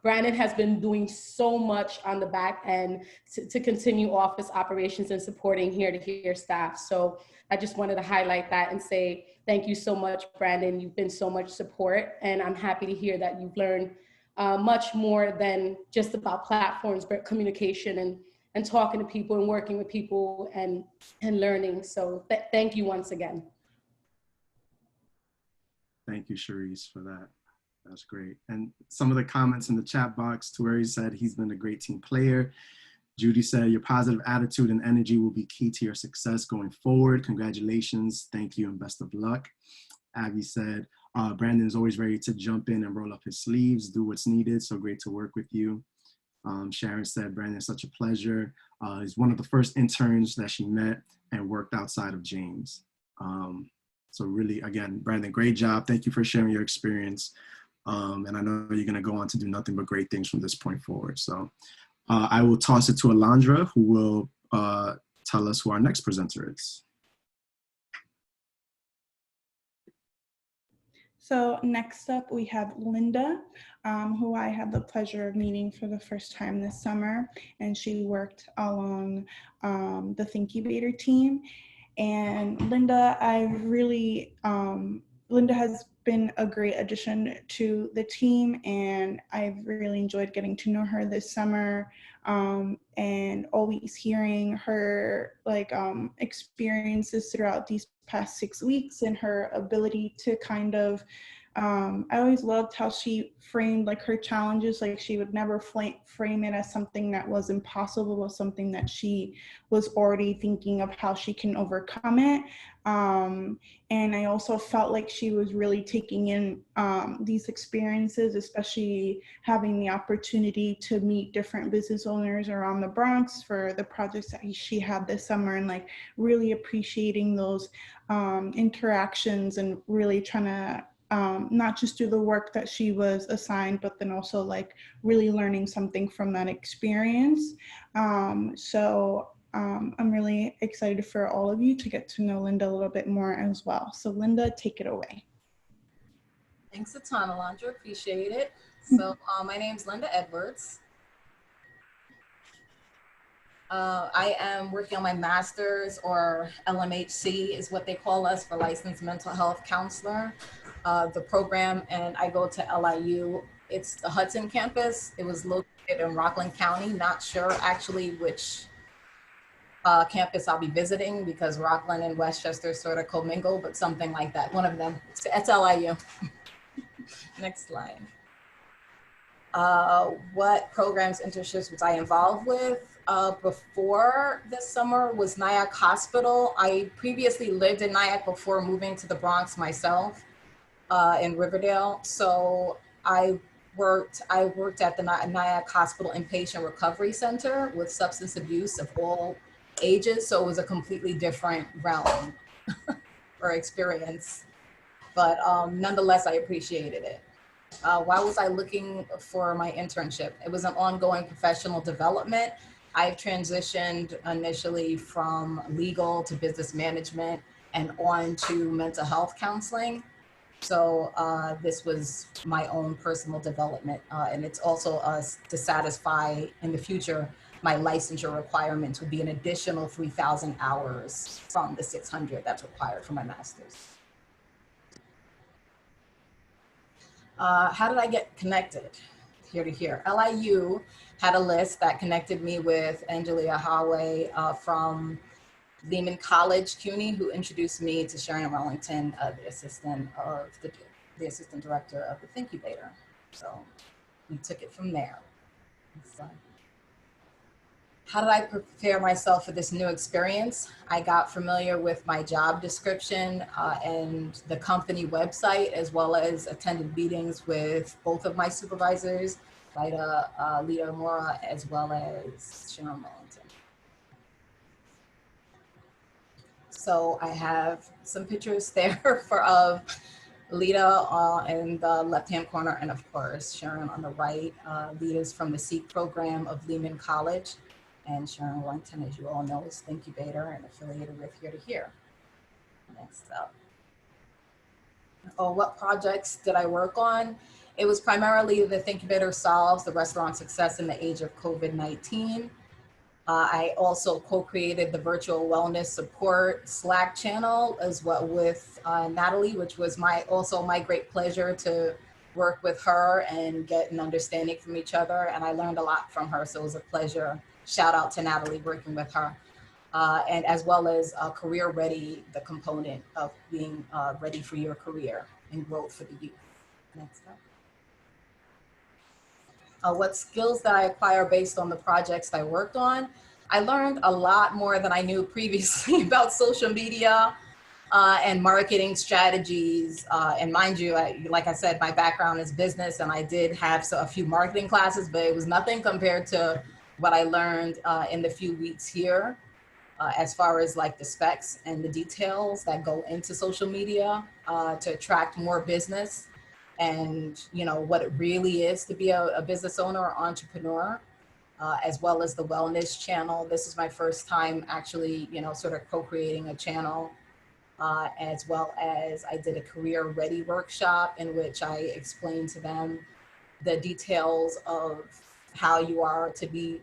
Brandon has been doing so much on the back end to continue office operations and supporting here-to-here staff. So I just wanted to highlight that and say, thank you so much, Brandon. You've been so much support, and I'm happy to hear that you've learned much more than just about platforms, but communication and talking to people and working with people and learning. So thank you once again. Thank you, Cherise, for that. That's great. And some of the comments in the chat box, Tueri said he's been a great team player. Judy said, your positive attitude and energy will be key to your success going forward. Congratulations, thank you, and best of luck. Abby said, Brandon is always ready to jump in and roll up his sleeves, do what's needed. So great to work with you. Sharon said, Brandon is such a pleasure. He's one of the first interns that she met and worked outside of James. So really, again, Brandon, great job. Thank you for sharing your experience. And I know you're gonna go on to do nothing but great things from this point forward. So I will toss it to Alondra, who will tell us who our next presenter is. So next up, we have Linda, who I had the pleasure of meeting for the first time this summer, and she worked along the Thinkubator team. And Linda, Linda has been a great addition to the team, and I've really enjoyed getting to know her this summer, and always hearing her experiences throughout these past 6 weeks and her ability to kind of I always loved how she framed like her challenges. Like she would never frame it as something that was impossible, but something that she was already thinking of how she can overcome it. And I also felt like she was really taking in these experiences, especially having the opportunity to meet different business owners around the Bronx for the projects that she had this summer, and like really appreciating those interactions and really trying to not just do the work that she was assigned, but then also like really learning something from that experience. I'm really excited for all of you to get to know Linda a little bit more as well. So Linda, take it away. Thanks a ton, Alondra, appreciate it. So my name's Linda Edwards. I am working on my master's, or LMHC is what they call us, for licensed mental health counselor. The program, and I go to LIU. It's the Hudson campus. It was located in Rockland County. Not sure actually which campus I'll be visiting, because Rockland and Westchester sort of commingle, but something like that. One of them. It's LIU. Next slide. What programs, internships was I involved with? Before this summer was Nyack Hospital. I previously lived in Nyack before moving to the Bronx myself, in Riverdale. So I worked at the Nyack Hospital Inpatient Recovery Center with substance abuse of all ages. So it was a completely different realm or experience, but nonetheless, I appreciated it. Why was I looking for my internship? It was an ongoing professional development. I've transitioned initially from legal to business management and on to mental health counseling. So this was my own personal development. And it's also to satisfy in the future, my licensure requirements would be an additional 3,000 hours from the 600 that's required for my master's. How did I get connected here to here? LIU had a list that connected me with Angelia Howey from Lehman College, CUNY, who introduced me to Sharon Wellington, the assistant director of the Thinkubator. So we took it from there. So, how did I prepare myself for this new experience? I got familiar with my job description and the company website, as well as attended meetings with both of my supervisors, Lita Mora, as well as Sharon Wellington. So I have some pictures there of Lita in the left-hand corner, and of course, Sharon on the right. Lita's from the SEEK program of Lehman College, and Sharon Wellington, as you all know, is Thinkubator and affiliated with Here to Here. Next up. What projects did I work on? It was primarily the Thinkubator Solves the Restaurant Success in the Age of COVID-19. I also co-created the virtual wellness support Slack channel as well with Natalie, which was also my great pleasure to work with her and get an understanding from each other. And I learned a lot from her, so it was a pleasure. Shout out to Natalie working with her. And as well as Career Ready, the component of being ready for your career and growth for the youth. Next up. What skills that I acquire based on the projects that I worked on. I learned a lot more than I knew previously about social media and marketing strategies. And mind you, like I said, my background is business, and I did have a few marketing classes, but it was nothing compared to what I learned in the few weeks here, as far as like the specs and the details that go into social media to attract more business. And what it really is to be a business owner or entrepreneur, as well as the wellness channel. This is my first time actually, sort of co-creating a channel, as well as I did a Career Ready workshop in which I explained to them the details of how you are to be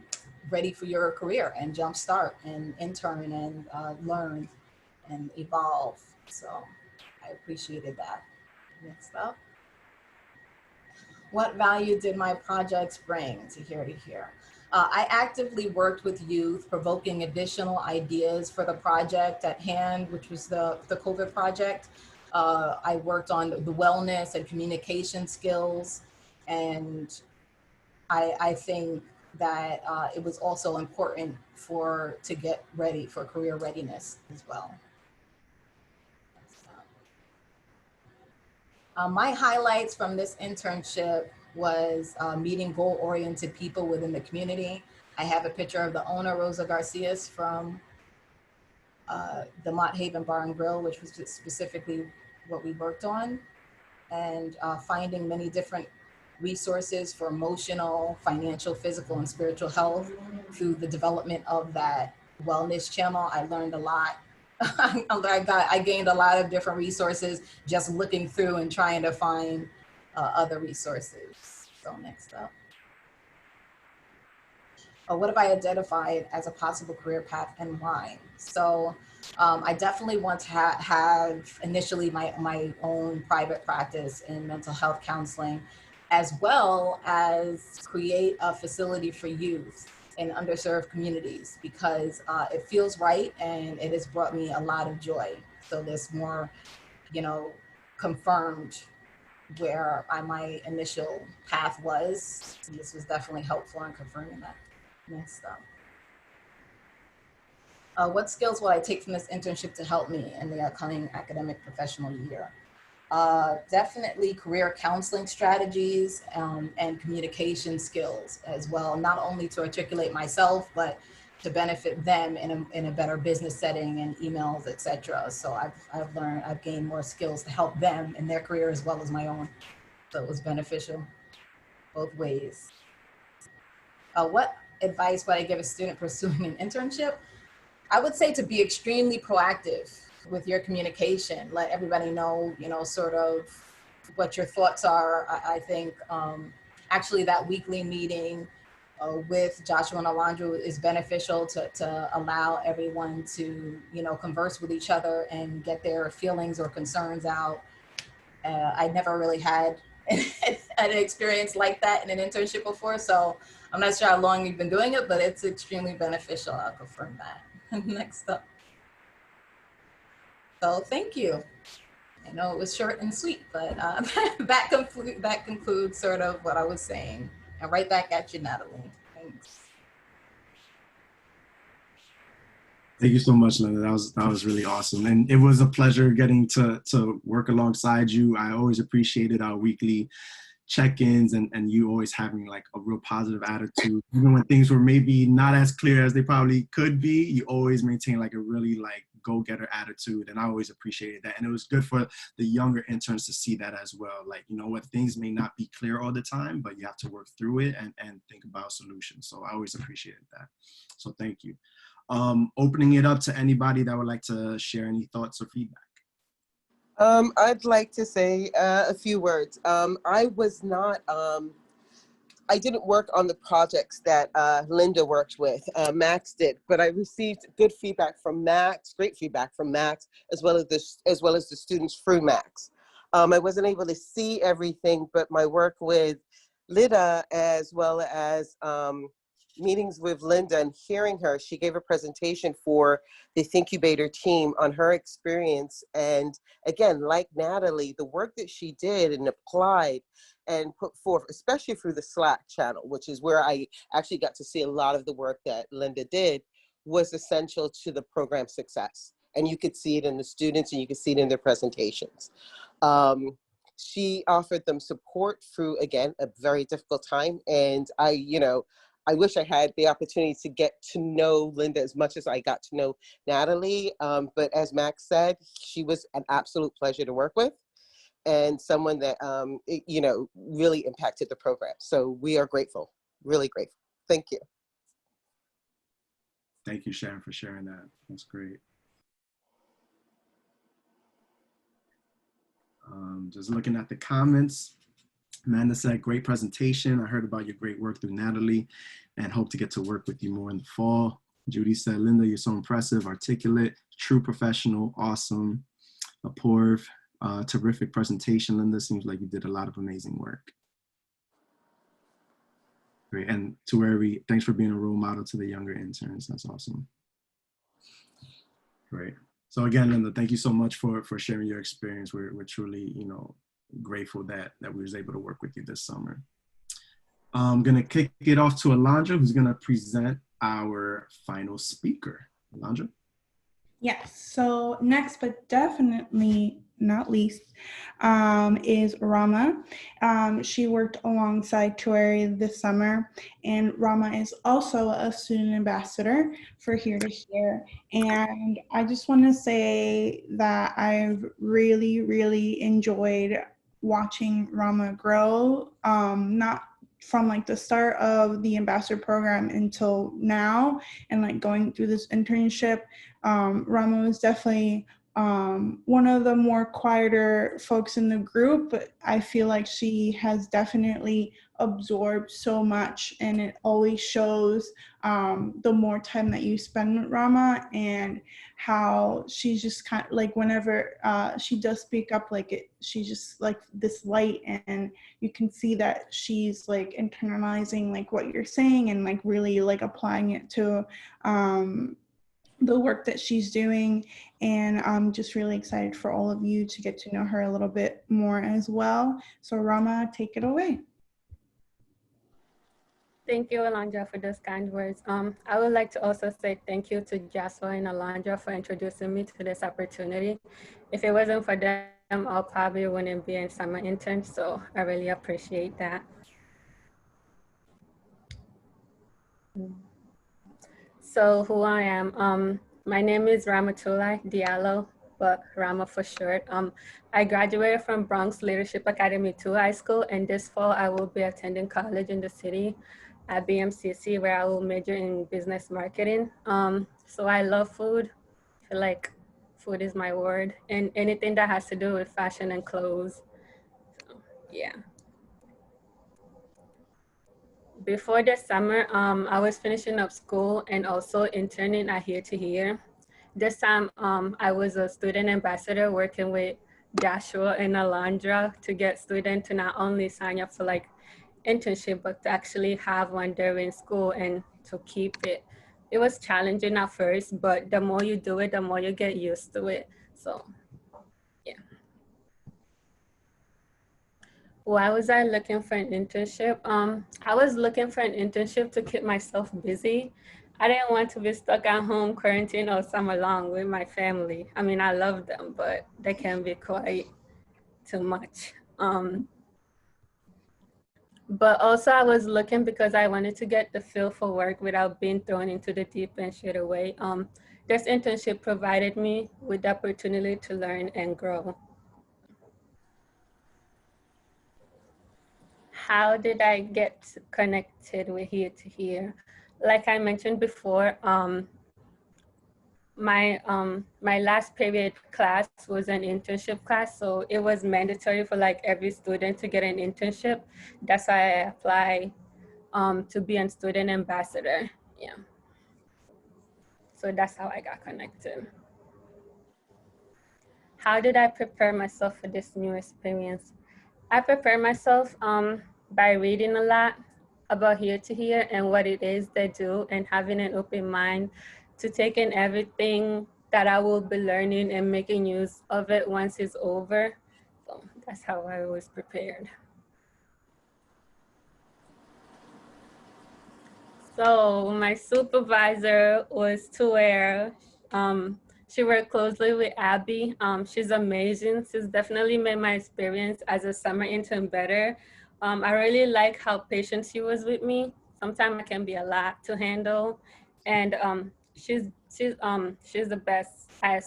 ready for your career and jumpstart and intern and learn and evolve. So I appreciated that. Next up. What value did my projects bring to Here to Here? I actively worked with youth, provoking additional ideas for the project at hand, which was the COVID project. I worked on the wellness and communication skills. And I think that it was also important to get ready for career readiness as well. My highlights from this internship was meeting goal-oriented people within the community. I have a picture of the owner, Rosa Garcias, from the Mott Haven Bar and Grill, which was specifically what we worked on, and finding many different resources for emotional, financial, physical, and spiritual health through the development of that wellness channel. I learned a lot. I gained a lot of different resources just looking through and trying to find other resources. So next up. What have I identified as a possible career path and why? So I definitely want to have initially my own private practice in mental health counseling, as well as create a facility for youth in underserved communities, because it feels right and it has brought me a lot of joy. So there's more, confirmed where my initial path was. This was definitely helpful in confirming that. Next up. What skills will I take from this internship to help me in the upcoming academic professional year? Definitely career counseling strategies and communication skills as well, not only to articulate myself, but to benefit them in a better business setting and emails, etc. So I've gained more skills to help them in their career as well as my own. So it was beneficial both ways. What advice would I give a student pursuing an internship? I would say to be extremely proactive with your communication. Let everybody know, sort of what your thoughts are. I think actually that weekly meeting with Joshua and Alondra is beneficial to allow everyone to, converse with each other and get their feelings or concerns out. I never really had an experience like that in an internship before, so I'm not sure how long you've been doing it, but it's extremely beneficial. I'll confirm that. Next up. So thank you. I know it was short and sweet, but that concludes sort of what I was saying. And right back at you, Natalie. Thanks. Thank you so much, Linda. That was really awesome, and it was a pleasure getting to work alongside you. I always appreciated our weekly check-ins and you always having like a real positive attitude, even when things were maybe not as clear as they probably could be. You always maintain like a really like go-getter attitude, and I always appreciated that. And it was good for the younger interns to see that as well. Like, what things may not be clear all the time, but you have to work through it and think about solutions. So I always appreciated that. So thank you. Opening it up to anybody that would like to share any thoughts or feedback. I'd like to say a few words. I was not, I didn't work on the projects that Linda worked with. Max did, but I received good feedback from Max, great feedback from Max, as well as the students through Max. I wasn't able to see everything, but my work with Linda, as well as meetings with Linda and hearing her, she gave a presentation for the Thinkubator team on her experience. And again, like Natalie, the work that she did and applied and put forth, especially through the Slack channel, which is where I actually got to see a lot of the work that Linda did, was essential to the program success. And you could see it in the students and you could see it in their presentations. She offered them support through, again, a very difficult time. And I wish I had the opportunity to get to know Linda as much as I got to know Natalie. But as Max said, she was an absolute pleasure to work with and someone that, really impacted the program. So we are grateful, really grateful. Thank you. Thank you, Sharon, for sharing that. That's great. Just looking at the comments. Amanda said, great presentation. I heard about your great work through Natalie and hope to get to work with you more in the fall. Judy said, Linda, you're so impressive, articulate, true professional, awesome. Apoorv, terrific presentation, Linda. Seems like you did a lot of amazing work. Great. And to thanks for being a role model to the younger interns. That's awesome. Great. So again, Linda, thank you so much for sharing your experience. We're truly, grateful that we was able to work with you this summer. I'm gonna kick it off to Alondra, who's gonna present our final speaker. Alondra? Yes, so next, but definitely not least, is Rama. She worked alongside Tuari this summer, and Rama is also a student ambassador for Here to Here. And I just want to say that I've really, really enjoyed watching Rama grow, not from like the start of the ambassador program until now, and like going through this internship. Rama was definitely one of the more quieter folks in the group, but I feel like she has definitely absorbed so much, and it always shows the more time that you spend with Rama, and how she's just kind of like, whenever she does speak up, she's just like this light, and you can see that she's like internalizing like what you're saying, and like really like applying it to the work that she's doing. And I'm just really excited for all of you to get to know her a little bit more as well. So Rama, take it away. Thank you, Alondra, for those kind words. I would like to also say thank you to Joshua and Alondra for introducing me to this opportunity. If it wasn't for them, I probably wouldn't be in summer intern, so I really appreciate that. So who I am, my name is Ramatullah Diallo, but Rama for short. I graduated from Bronx Leadership Academy 2 High School, and this fall I will be attending college in the city at BMCC, where I will major in business marketing. So I love food. I feel like food is my word, and anything that has to do with fashion and clothes. So, yeah. Before the summer, I was finishing up school and also interning at Here to Here. This time, I was a student ambassador working with Joshua and Alondra to get students to not only sign up for like internship, but to actually have one during school and to keep it. It was challenging at first, but the more you do it, the more you get used to it. So, yeah. Why was I looking for an internship? I was looking for an internship to keep myself busy. I didn't want to be stuck at home quarantine all summer long with my family. I mean, I love them, but they can be quite too much. But also I was looking because I wanted to get the feel for work without being thrown into the deep end straight away. This internship provided me with the opportunity to learn and grow. How did I get connected with Here to Here? Like I mentioned before, my last period class was an internship class, so it was mandatory for like every student to get an internship. That's why I applied to be a student ambassador. Yeah. So that's how I got connected. How did I prepare myself for this new experience? I prepare myself by reading a lot about Here to Here and what it is they do, and having an open mind to take in everything that I will be learning and making use of it once it's over. So that's how I was prepared. So my supervisor was Tuera. She worked closely with Abby. She's amazing. She's definitely made my experience as a summer intern better. I really like how patient she was with me. Sometimes it can be a lot to handle, and she's the best at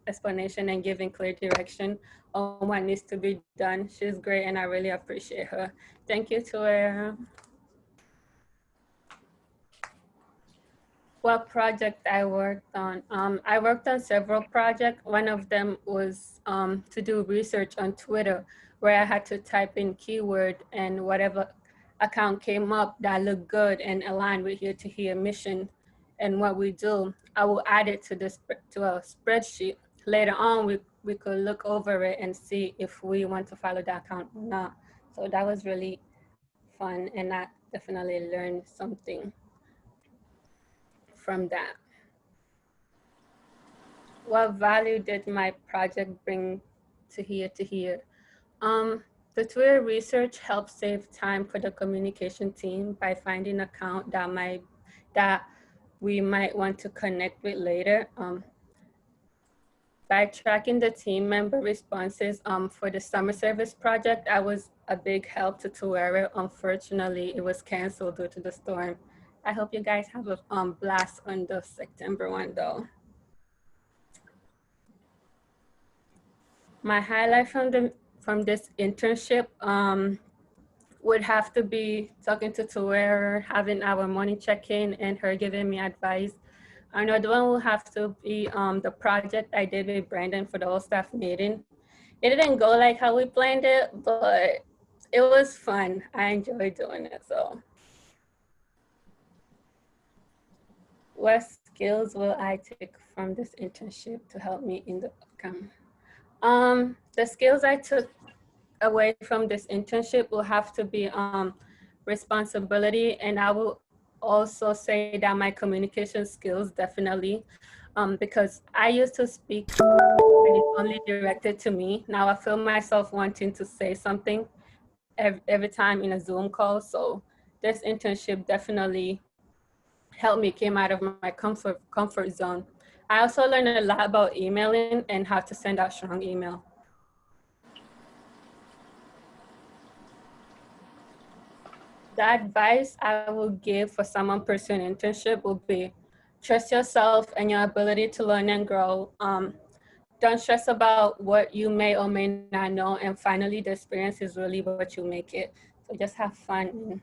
explanation and giving clear direction on what needs to be done. She's great, and I really appreciate her. Thank you, Tuera. What project I worked on? I worked on several projects. One of them was to do research on Twitter, where I had to type in keyword, and whatever account came up that looked good and aligned with Here to Here mission and what we do, I will add it to a spreadsheet. Later on, we could look over it and see if we want to follow that account or not. So that was really fun, and I definitely learned something from that. what value did my project bring to here to here? The Twitter research helped save time for the communication team by finding account that we might want to connect with later. By tracking the team member responses for the summer service project, I was a big help to Tuera. Unfortunately, it was canceled due to the storm. I hope you guys have a blast on the September one though. My highlight from this internship would have to be talking to Tuera, having our morning check-in, and her giving me advice. Another one will have to be the project I did with Brandon for the whole staff meeting. It didn't go like how we planned it, but it was fun. I enjoyed doing it. So what skills will I take from this internship to help me in the outcome? The skills I took away from this internship will have to be responsibility, and I will also say that my communication skills definitely, because I used to speak and it's only directed to me. Now I feel myself wanting to say something every time in a Zoom call. So this internship definitely helped me came out of my comfort zone. I also learned a lot about emailing and how to send out strong email. The advice I will give for someone pursuing internship will be trust yourself and your ability to learn and grow. Don't stress about what you may or may not know. And finally, the experience is really what you make it. So just have fun and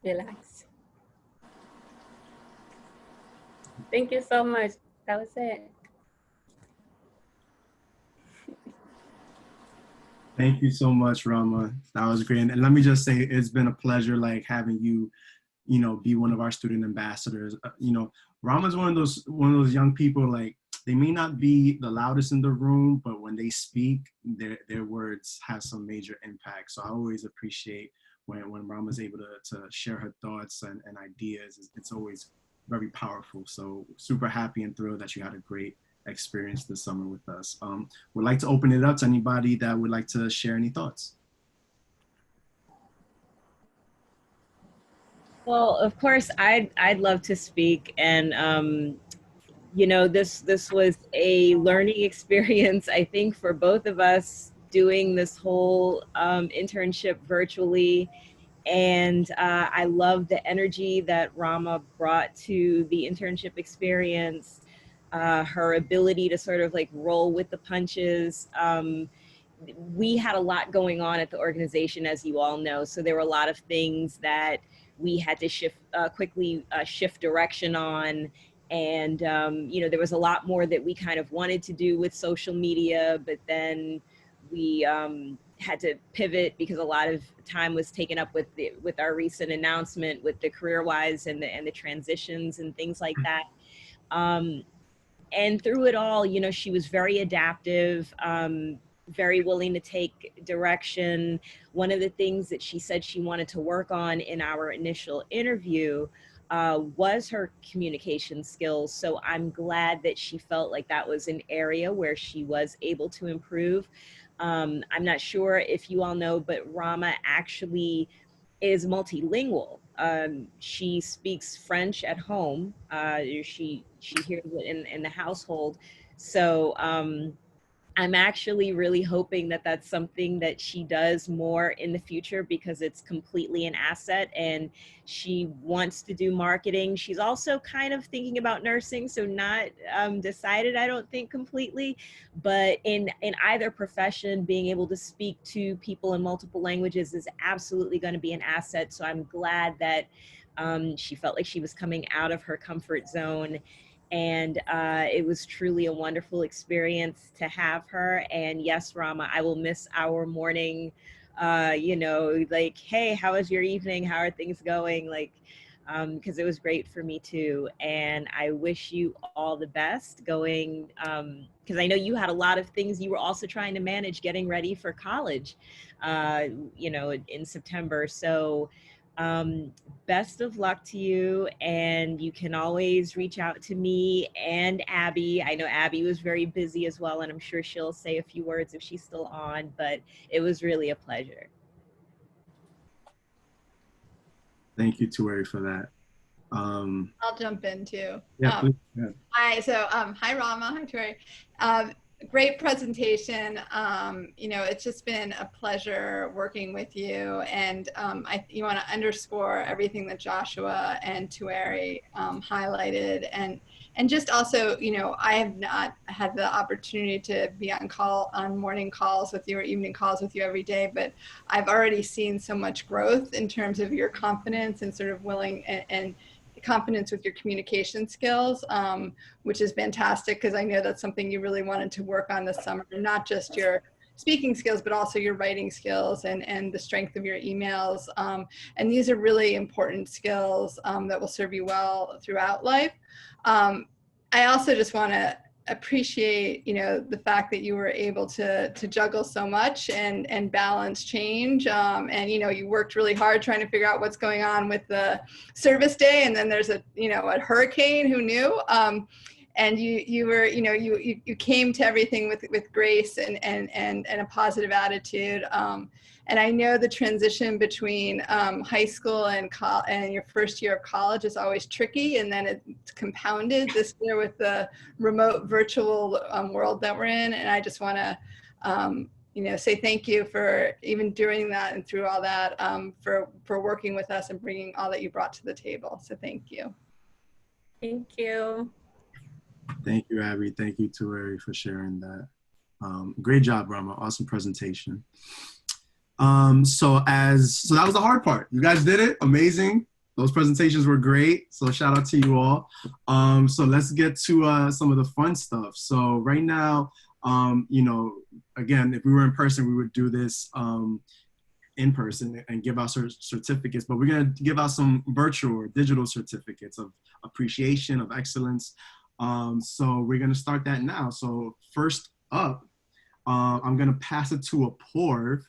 relax. Thank you so much. That was it. Thank you so much, Rama. That was great. And let me just say, it's been a pleasure like having you, be one of our student ambassadors. Rama's one of those young people, like, they may not be the loudest in the room, but when they speak, their words have some major impact. So I always appreciate when Rama's able to share her thoughts and ideas. It's always very powerful. So super happy and thrilled that you had a great experience this summer with us. Would like to open it up to anybody that would like to share any thoughts. Well, of course, I'd love to speak, and this was a learning experience, I think, for both of us, doing this whole internship virtually. And I love the energy that Rama brought to the internship experience, her ability to sort of like roll with the punches. We had a lot going on at the organization, as you all know. So there were a lot of things that we had to quickly shift direction on. And, there was a lot more that we kind of wanted to do with social media, but then we had to pivot because a lot of time was taken up with our recent announcement with the CareerWise and the transitions and things like that. And through it all, she was very adaptive, very willing to take direction. One of the things that she said she wanted to work on in our initial interview was her communication skills. So I'm glad that she felt like that was an area where she was able to improve. I'm not sure if you all know, but Rama actually is multilingual. She speaks French at home. She hears it in the household. So I'm actually really hoping that that's something that she does more in the future, because it's completely an asset, and she wants to do marketing. She's also kind of thinking about nursing, so not decided, I don't think, completely, but in either profession, being able to speak to people in multiple languages is absolutely going to be an asset. So I'm glad that she felt like she was coming out of her comfort zone. And it was truly a wonderful experience to have her. And yes, Rama, I will miss our morning, like, hey, how was your evening? How are things going? Like, because it was great for me too. And I wish you all the best going, because I know you had a lot of things you were also trying to manage getting ready for college, in September. So Best of luck to you, and you can always reach out to me and Abby. I know Abby was very busy as well, and I'm sure she'll say a few words if she's still on, but it was really a pleasure. Thank you, Tueri, for that. I'll jump in too. Yeah, please. Yeah. Hi Rama, hi Tueri. Great presentation. You know, it's just been a pleasure working with you, and you want to underscore everything that Joshua and Tueri highlighted, and just also, you know, I have not had the opportunity to be on morning calls with you or evening calls with you every day, but I've already seen so much growth in terms of your confidence and sort of willing and confidence with your communication skills, which is fantastic, because I know that's something you really wanted to work on this summer, not just your speaking skills, but also your writing skills and the strength of your emails. And these are really important skills that will serve you well throughout life. I also just want to appreciate, you know, the fact that you were able to juggle so much and balance change. And, you know, you worked really hard trying to figure out what's going on with the service day. And then there's a hurricane, who knew? And you were, you know, you came to everything with grace and a positive attitude. And I know the transition between high school and your first year of college is always tricky, and then it's compounded this year with the remote virtual world that we're in. And I just want to, you know, say thank you for even doing that and through all that, for working with us and bringing all that you brought to the table. So thank you. Thank you. Thank you, Abby. Thank you, Tueri, for sharing that. Great job, Rama. Awesome presentation. So that was the hard part. You guys did it. Amazing. Those presentations were great. So shout out to you all. So let's get to some of the fun stuff. So right now, you know, again, if we were in person, we would do this in person and give out certificates, but we're going to give out some virtual or digital certificates of appreciation, of excellence. So we're going to start that now. So first up, I'm going to pass it to Apoorv,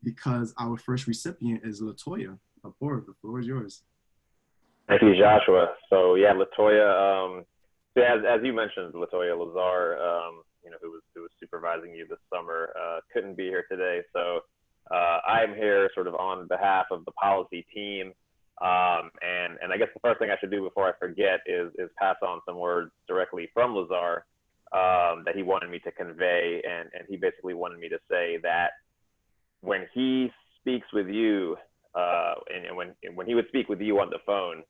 because our first recipient is Latoya. Apoorv, the floor is yours. Thank you, Joshua. So yeah, Latoya, as you mentioned, Latoya Lazar, you know, who was supervising you this summer, couldn't be here today. So I'm here sort of on behalf of the policy team. And I guess the first thing I should do before I forget is pass on some words directly from Lazar that he wanted me to convey. And he basically wanted me to say that when he speaks with you, and when he would speak with you on the phone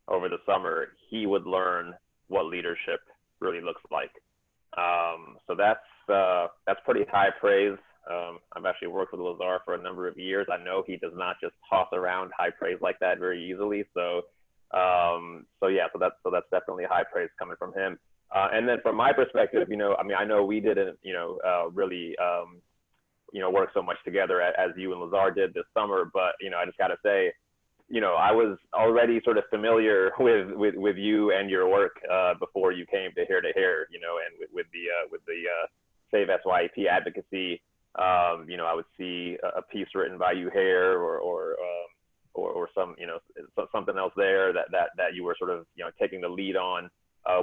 over the summer, he would learn what leadership really looks like. So that's pretty high praise. I've actually worked with Lazar for a number of years. I know he does not just toss around high praise like that very easily. So that's definitely high praise coming from him. And then from my perspective, you know, I mean, I know we didn't, you know, really, you know, work so much together as you and Lazar did this summer, but, you know, I just got to say, you know, I was already sort of familiar with you and your work before you came to Here, you know, and with the Save SYEP advocacy. You know, I would see a piece written by you here or some, you know, something else there that you were sort of, you know, taking the lead on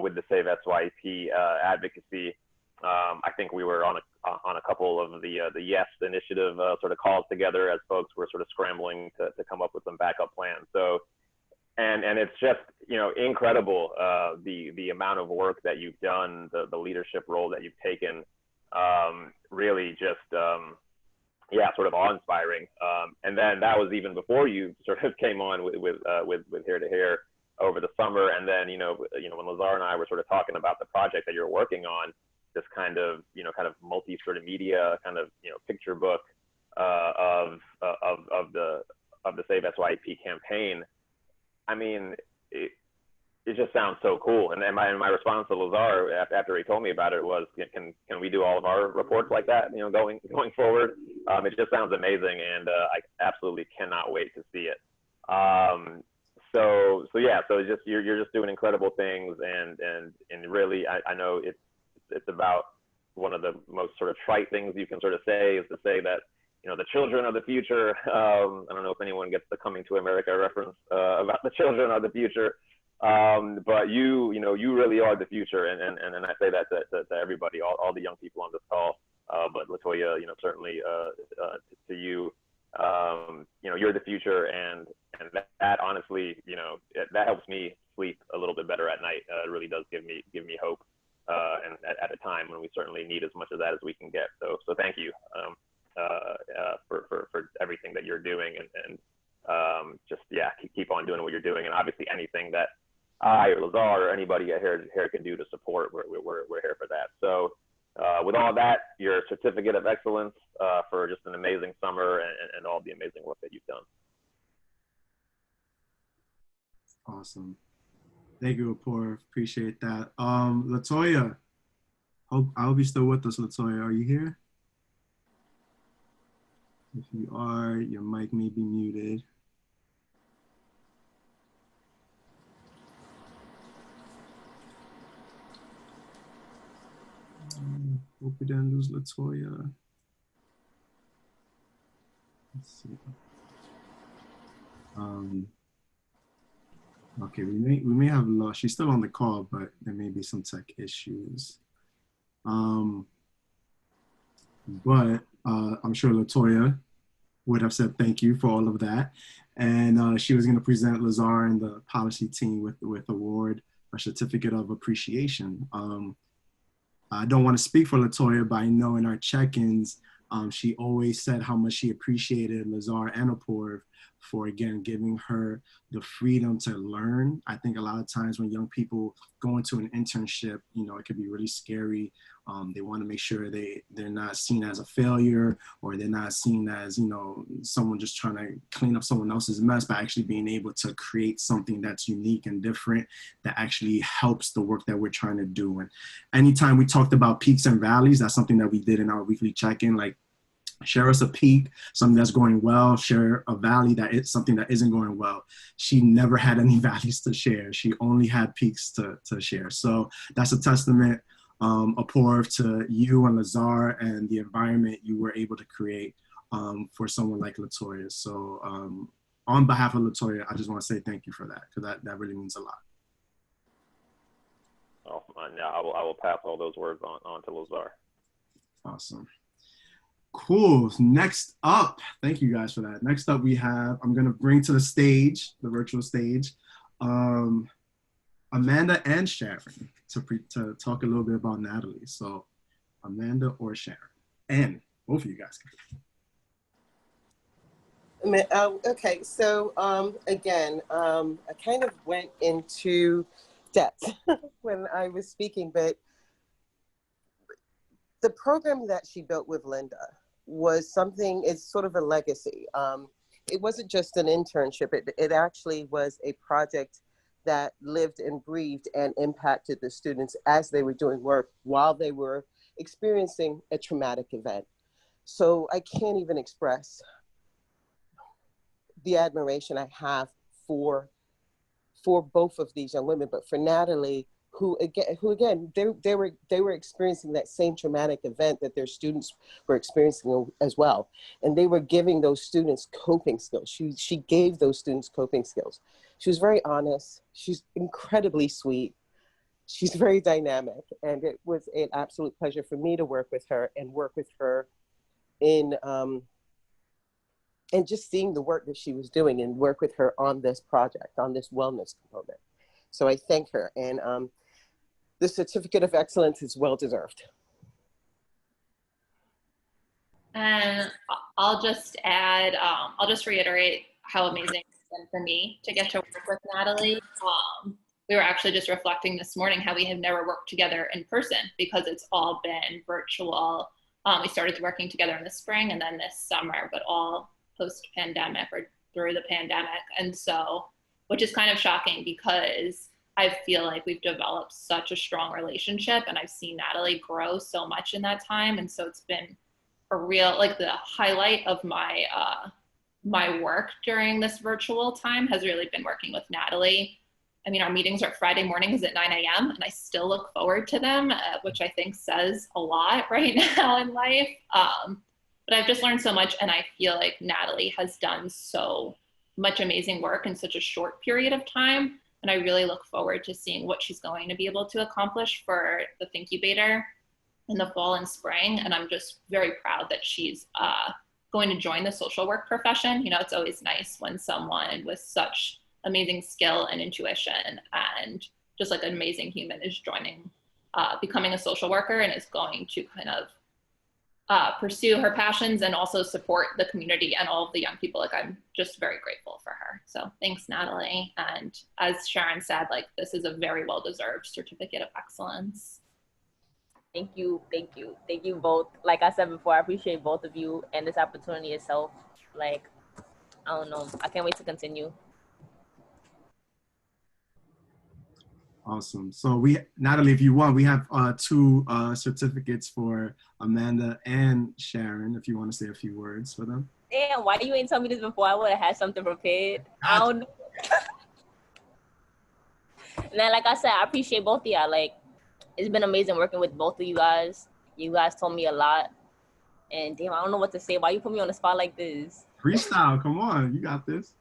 with the Save SYEP advocacy. I think we were on a couple of the Yes initiative sort of calls together as folks were sort of scrambling to come up with some backup plans. So, and it's just, you know, incredible the amount of work that you've done, the leadership role that you've taken, really just sort of awe-inspiring. And then that was even before you sort of came on with Here over the summer. And then you know when Lazar and I were sort of talking about the project that you're working on, this kind of multi sort of media kind of, you know, picture book of the Save SYEP campaign. I mean, it just sounds so cool. And my response to Lazar after he told me about it was, can we do all of our reports like that, you know, going forward? It just sounds amazing, and I absolutely cannot wait to see it. So just you're just doing incredible things, and really I know it's about one of the most sort of trite things you can sort of say is to say that, the children of the future. I don't know if anyone gets the Coming to America reference about the children of the future, but you really are the future, and I say that to everybody, all the young people on this call. But Latoya, certainly to you, you're the future, and that honestly, that helps me sleep a little bit better at night. It really does give me hope, and at a time when we certainly need as much of that as we can get. So thank you for everything that you're doing, and just keep on doing what you're doing, and obviously anything that I or Lazar or anybody here can do to support, we're here for that. So with all that, your certificate of excellence for just an amazing summer and all the amazing work that you've done. Awesome. Thank you, Apoorv. Appreciate that. Latoya, I hope you're still with us, Latoya. Are you here? If you are, your mic may be muted. Hope we didn't lose Latoya. Let's see. Okay, we may have lost. She's still on the call, but there may be some tech issues. But I'm sure Latoya would have said thank you for all of that, and she was going to present Lazar and the policy team with award a certificate of appreciation. I don't want to speak for Latoya, but I know in our check-ins, she always said how much she appreciated Lazar and Apoorv for, again, giving her the freedom to learn. I think a lot of times when young people go into an internship, it can be really scary. They want to make sure they're not seen as a failure, or they're not seen as, someone just trying to clean up someone else's mess, but actually being able to create something that's unique and different that actually helps the work that we're trying to do. And anytime we talked about peaks and valleys, that's something that we did in our weekly check-in, like share us a peak, something that's going well, share a valley that is something that isn't going well. She never had any valleys to share. She only had peaks to share. So that's a testament, Apoorv, to you and Lazar and the environment you were able to create for someone like Latoya. So on behalf of Latoya, I just want to say thank you for that, because that really means a lot. Oh, yeah, I will pass all those words on to Lazar. Awesome. Cool. Next up, thank you guys for that. Next up, we have, I'm going to bring to the stage, the virtual stage, Amanda and Sharon to talk a little bit about Natalie. So Amanda or Sharon, and both of you guys. Okay, so again, I kind of went into depth when I was speaking, but the program that she built with Linda was something, it's sort of a legacy. It wasn't just an internship, it actually was a project that lived and breathed and impacted the students as they were doing work while they were experiencing a traumatic event. So I can't even express the admiration I have for both of these young women, but for Natalie, who again, they were experiencing that same traumatic event that their students were experiencing as well. And they were giving those students coping skills. She gave those students coping skills. She was very honest. She's incredibly sweet. She's very dynamic. And it was an absolute pleasure for me to work with her in and just seeing the work that she was doing and work with her on this project, on this wellness component. So I thank her. And the certificate of excellence is well-deserved. And I'll just add, I'll just reiterate how amazing it's been for me to get to work with Natalie. We were actually just reflecting this morning how we have never worked together in person because it's all been virtual. We started working together in the spring and then this summer, but all post-pandemic or through the pandemic. And so, which is kind of shocking because I feel like we've developed such a strong relationship and I've seen Natalie grow so much in that time. And so it's been a real, like the highlight of my, my work during this virtual time has really been working with Natalie. I mean, our meetings are Friday mornings at 9 a.m. and I still look forward to them, which I think says a lot right now in life. but I've just learned so much, and I feel like Natalie has done so much amazing work in such a short period of time. And I really look forward to seeing what she's going to be able to accomplish for the Thinkubator in the fall and spring. And I'm just very proud that she's going to join the social work profession. You know, it's always nice when someone with such amazing skill and intuition and just like an amazing human is joining, becoming a social worker, and is going to kind of pursue her passions and also support the community and all of the young people. Like, I'm just very grateful for her. So thanks, Natalie. And as Sharon said, like, this is a very well-deserved certificate of excellence. Thank you, thank you, thank you both. Like I said before, I appreciate both of you and this opportunity itself. Like, I don't know, I can't wait to continue. Awesome. So Natalie, if you want, we have 2 certificates for Amanda and Sharon, if you want to say a few words for them. Damn, why you ain't tell me this before? I would have had something prepared. I don't know. And then, like I said, I appreciate both of y'all. Like, it's been amazing working with both of you guys. You guys told me a lot. And damn, I don't know what to say. Why you put me on the spot like this? Freestyle, come on, you got this.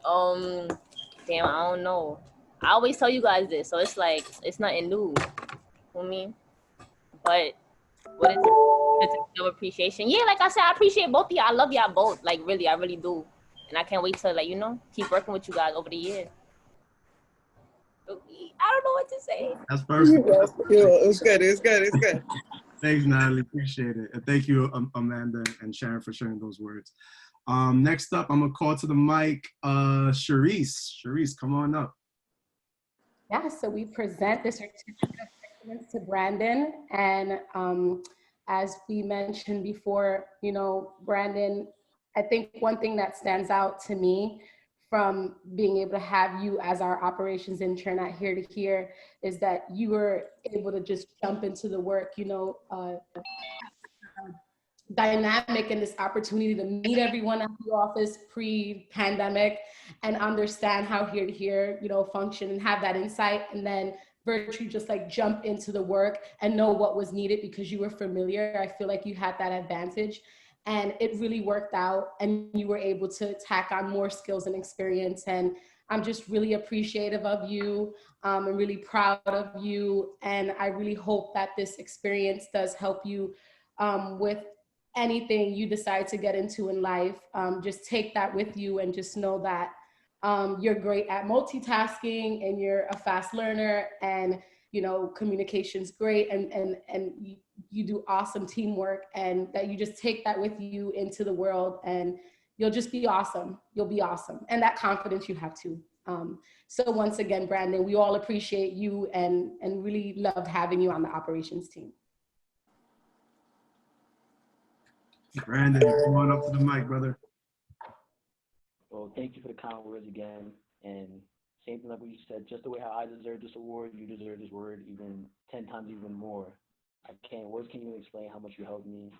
Damn, I don't know. I always tell you guys this, so it's like, it's nothing new for me. But what is it? It's no appreciation. Yeah, like I said, I appreciate both of y'all. I love y'all both. Like, really, I really do. And I can't wait to, like, you know, keep working with you guys over the years. I don't know what to say. That's perfect. It was good. It was good. It's good. Thanks, Natalie. Appreciate it. And thank you, Amanda and Sharon, for sharing those words. Next up, I'm going to call to the mic Charisse. Charisse, come on up. Yeah, so we present the certificate of excellence to Brandon. And as we mentioned before, you know, Brandon, I think one thing that stands out to me from being able to have you as our operations intern at Here to Here is that you were able to just jump into the work, you know, dynamic and this opportunity to meet everyone at the office pre-pandemic and understand how Here to Here, you know, function and have that insight, and then virtually just like jump into the work and know what was needed because you were familiar. I feel like you had that advantage. And it really worked out, and you were able to tack on more skills and experience. And I'm just really appreciative of you. I'm really proud of you. And I really hope that this experience does help you with anything you decide to get into in life. Just take that with you and just know that you're great at multitasking and you're a fast learner, and you know, communication's great, and you do awesome teamwork, and that you just take that with you into the world, and you'll just be awesome. You'll be awesome. And that confidence you have too. So once again, Brandon, we all appreciate you and really loved having you on the operations team. Brandon, come on up to the mic, brother. Well, thank you for the kind words again. And same thing like what you said, just the way how I deserve this award, you deserve this word even 10 times even more. Words can't even explain how much you helped me.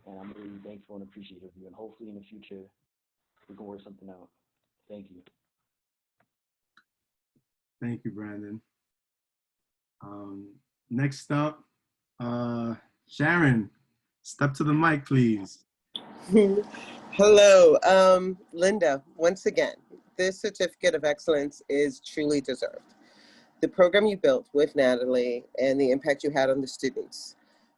And I'm really thankful and appreciative of you. And hopefully in the future, we can work something out. Thank you. Thank you, Brandon. Next up, Sharon, step to the mic, please. Hello, Linda, once again, this certificate of excellence is truly deserved. The program you built with Natalie and the impact you had on the students,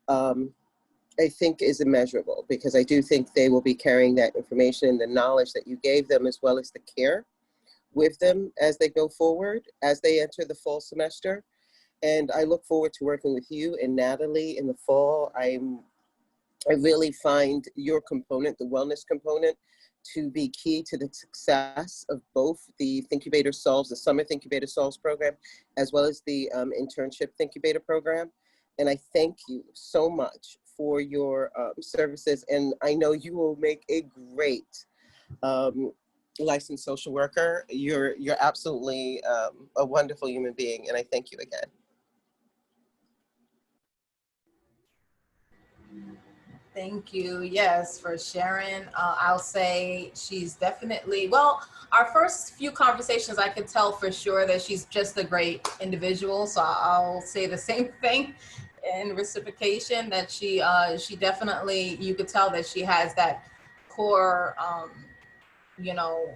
I think is immeasurable, because I do think they will be carrying that information and the knowledge that you gave them, as well as the care with them as they go forward, as they enter the fall semester. And I look forward to working with you and Natalie in the fall. I really find your component, the wellness component, to be key to the success of both the Thinkubator Solves, the Summer Thinkubator Solves program, as well as the internship Thinkubator program. And I thank you so much for your services. And I know you will make a great licensed social worker. You're absolutely a wonderful human being. And I thank you again. Thank you, yes, for sharing. I'll say she's definitely, well, our first few conversations, I could tell for sure that she's just a great individual. So I'll say the same thing. in reciprocation that she definitely, you could tell that she has that core, you know,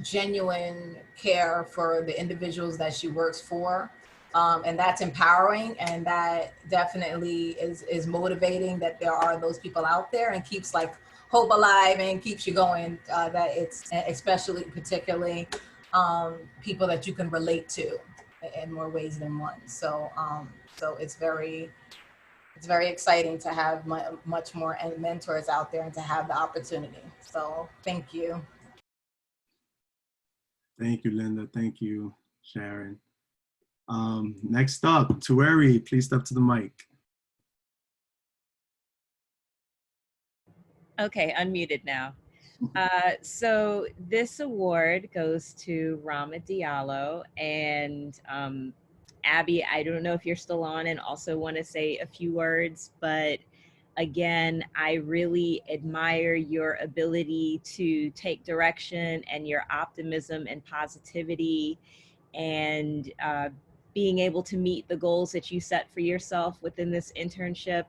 genuine care for the individuals that she works for. And that's empowering, and that definitely is motivating, that there are those people out there, and keeps like hope alive and keeps you going, that it's especially particularly people that you can relate to in more ways than one. So so it's very exciting to have much more mentors out there and to have the opportunity. So thank you. Thank you, Linda. Thank you, Sharon. Next up, Tueri, please step to the mic. Okay, unmuted now. So this award goes to Rama Diallo, and Abby, I don't know if you're still on and also want to say a few words, but again, I really admire your ability to take direction and your optimism and positivity, and being able to meet the goals that you set for yourself within this internship.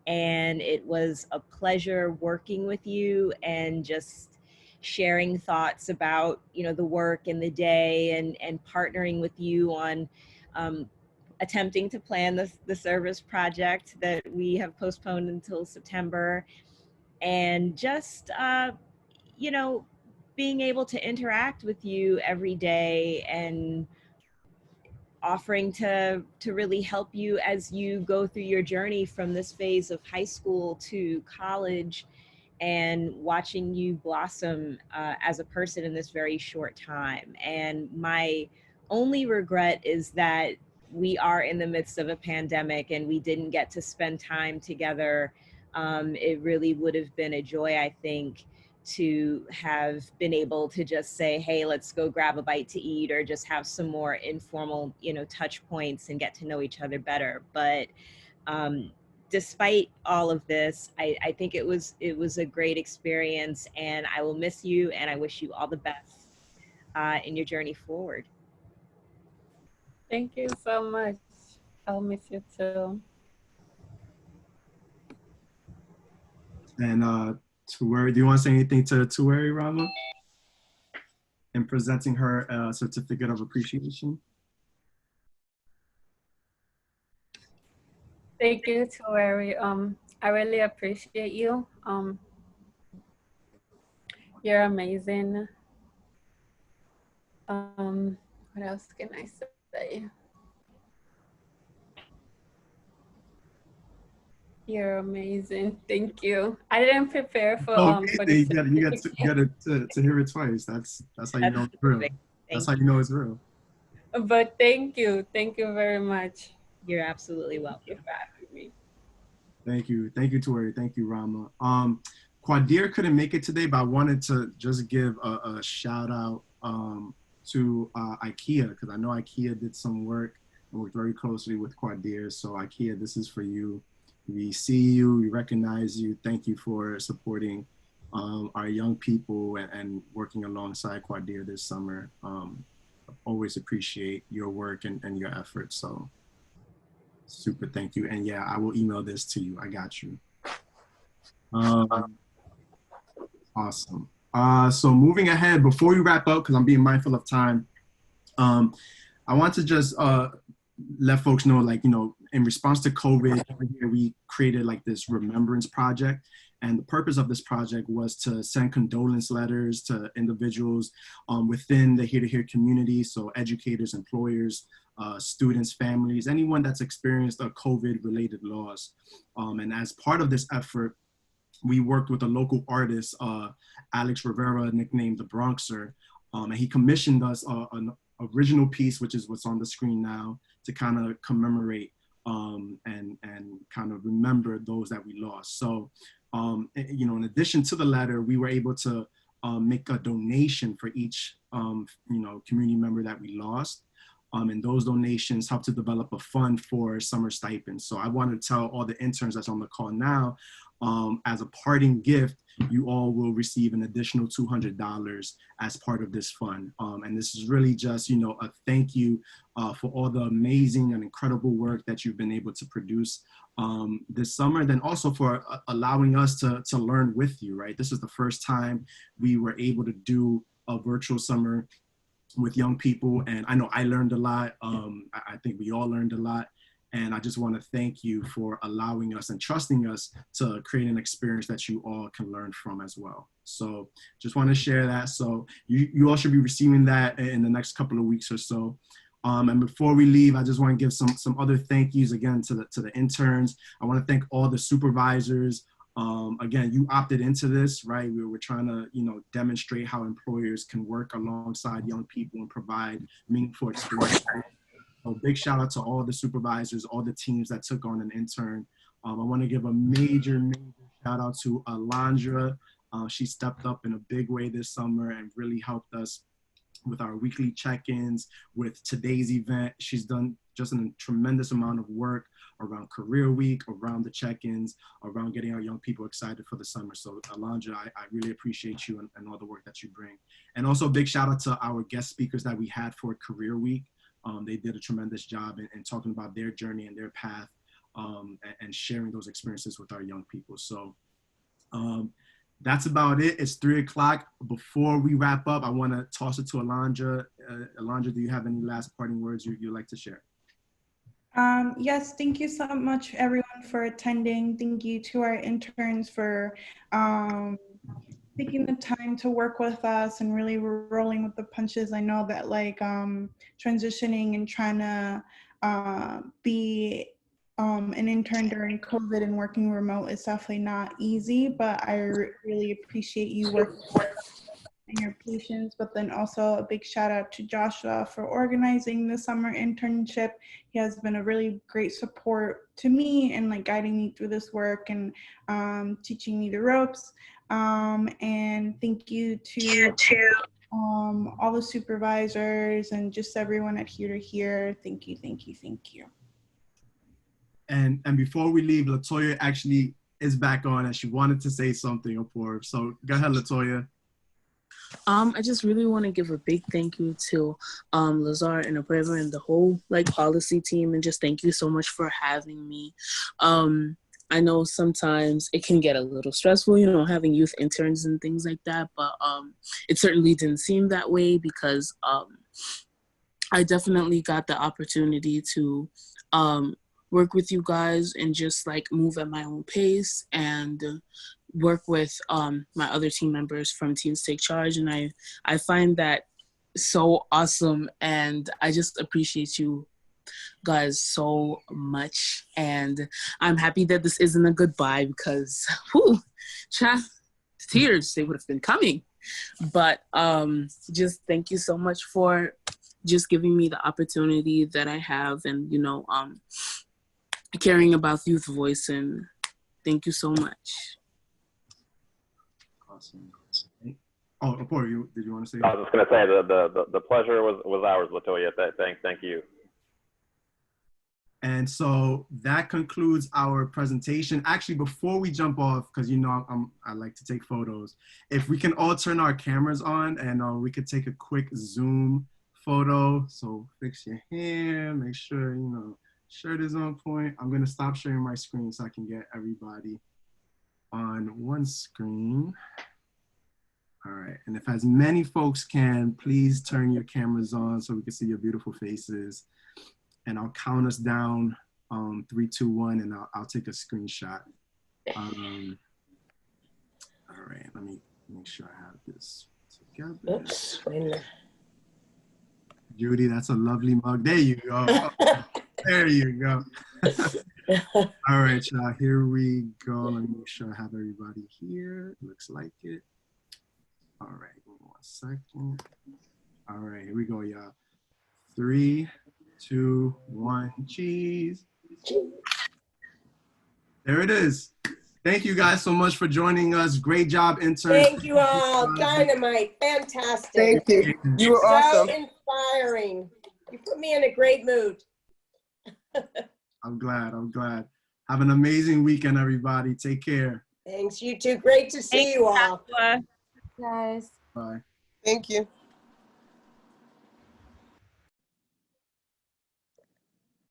And it was a pleasure working with you and just sharing thoughts about, you know, the work and the day, and partnering with you on attempting to plan the service project that we have postponed until September. And just, you know, being able to interact with you every day and offering to really help you as you go through your journey from this phase of high school to college, and watching you blossom as a person in this very short time. And my only regret is that we are in the midst of a pandemic and we didn't get to spend time together. It really would have been a joy, I think, to have been able to just say, hey, let's go grab a bite to eat, or just have some more informal, you know, touch points and get to know each other better. But despite all of this, I think it was a great experience, and I will miss you, and I wish you all the best in your journey forward. Thank you so much. I'll miss you too. And Tueri, do you want to say anything to Tueri, Rama, in presenting her certificate of appreciation? Thank you, Tueri. I really appreciate you. You're amazing. What else can I say? You're amazing. Thank you. I didn't prepare for this. You got to hear it twice. That's how you know it's real. That's how you know it's real. But thank you very much. You're absolutely welcome. Thank you for having me. Thank you, Tueri. Thank you, Rama. Quadir couldn't make it today, but I wanted to just give a shout out to IKEA, because I know IKEA did some work and worked very closely with Quadir. So IKEA, this is for you. We see you, we recognize you. Thank you for supporting our young people and working alongside Quadir this summer. Always appreciate your work and your efforts. So super thank you. And yeah, I will email this to you. I got you. Awesome. So moving ahead, before we wrap up, because I'm being mindful of time, I want to just let folks know, like, you know, in response to COVID, we created like this remembrance project. And the purpose of this project was to send condolence letters to individuals within the Here to Hear community. So educators, employers, students, families, anyone that's experienced a COVID-related loss. And as part of this effort, we worked with a local artist, Alex Rivera, nicknamed the Bronxer, and he commissioned us an original piece, which is what's on the screen now, to kind of commemorate and kind of remember those that we lost. So, you know, in addition to the letter, we were able to make a donation for each, you know, community member that we lost. And those donations help to develop a fund for summer stipends. So I want to tell all the interns that's on the call now, as a parting gift, you all will receive an additional $200 as part of this fund. And this is really just, a thank you for all the amazing and incredible work that you've been able to produce this summer, then also for allowing us to learn with you, right? This is the first time we were able to do a virtual summer with young people. And I know I learned a lot. I think we all learned a lot. And I just want to thank you for allowing us and trusting us to create an experience that you all can learn from as well. So just want to share that. So you all should be receiving that in the next couple of weeks or so. And before we leave, I just want to give some other thank yous again to the interns. I want to thank all the supervisors. Again, you opted into this, right? We're trying to, demonstrate how employers can work alongside young people and provide meaningful experience. So big shout out to all the supervisors, all the teams that took on an intern. I want to give a major shout out to Alondra. She stepped up in a big way this summer and really helped us with our weekly check-ins, with today's event. She's done just a tremendous amount of work around Career Week, around the check-ins, around getting our young people excited for the summer. So Alondra, I really appreciate you and all the work that you bring. And also a big shout out to our guest speakers that we had for Career Week. They did a tremendous job in talking about their journey and their path and sharing those experiences with our young people. So that's about it. It's 3 o'clock. Before we wrap up, I want to toss it to Alondra. Alondra, do you have any last parting words you'd like to share? Yes, thank you so much, everyone, for attending. Thank you to our interns for taking the time to work with us and really rolling with the punches. I know that transitioning and trying to be an intern during COVID and working remote is definitely not easy, but I really appreciate you working and your patience. But then also a big shout out to Joshua for organizing the summer internship. He has been a really great support to me and guiding me through this work and teaching me the ropes. And thank you to all the supervisors and just everyone at Here to Here. Thank you, thank you, thank you. And before we leave, Latoya actually is back on and she wanted to say something, Apor. So go ahead, Latoya. I just really want to give a big thank you to Lazar and Apor and the whole policy team, and just thank you so much for having me. I know sometimes it can get a little stressful, having youth interns and things like that, but it certainly didn't seem that way because I definitely got the opportunity to work with you guys and just move at my own pace and work with my other team members from Teens Take Charge. And I find that so awesome, and I just appreciate you guys so much. And I'm happy that this isn't a goodbye because tears, they would have been coming. But just thank you so much for just giving me the opportunity that I have and caring about youth voice, and thank you so much. Awesome. Oh, Apor, did you want to say? I was just going to say the pleasure was ours, Latoya. Thank you. And so that concludes our presentation. Actually, before we jump off, because I like to take photos, if we can all turn our cameras on and we could take a quick Zoom photo. So fix your hair, make sure shirt is on point. I'm gonna stop sharing my screen so I can get everybody on one screen. All right, and if as many folks can, please turn your cameras on so we can see your beautiful faces. And I'll count us down, 3, 2, 1, and I'll take a screenshot. All right, let me make sure I have this together. Oops, wait a minute. Judy, that's a lovely mug. There you go. There you go. All right, y'all, here we go. Let me make sure I have everybody here. Looks like it. All right, give me 1 second. All right, here we go, y'all. 3, 2, 1, cheese. There it is. Thank you guys so much for joining us. Great job, interns. Thank you all. Dynamite. Fantastic. Thank you. You were awesome. So inspiring. You put me in a great mood. I'm glad. Have an amazing weekend, everybody. Take care. Thanks, you too. Great to see you all. Guys. Bye. Thank you.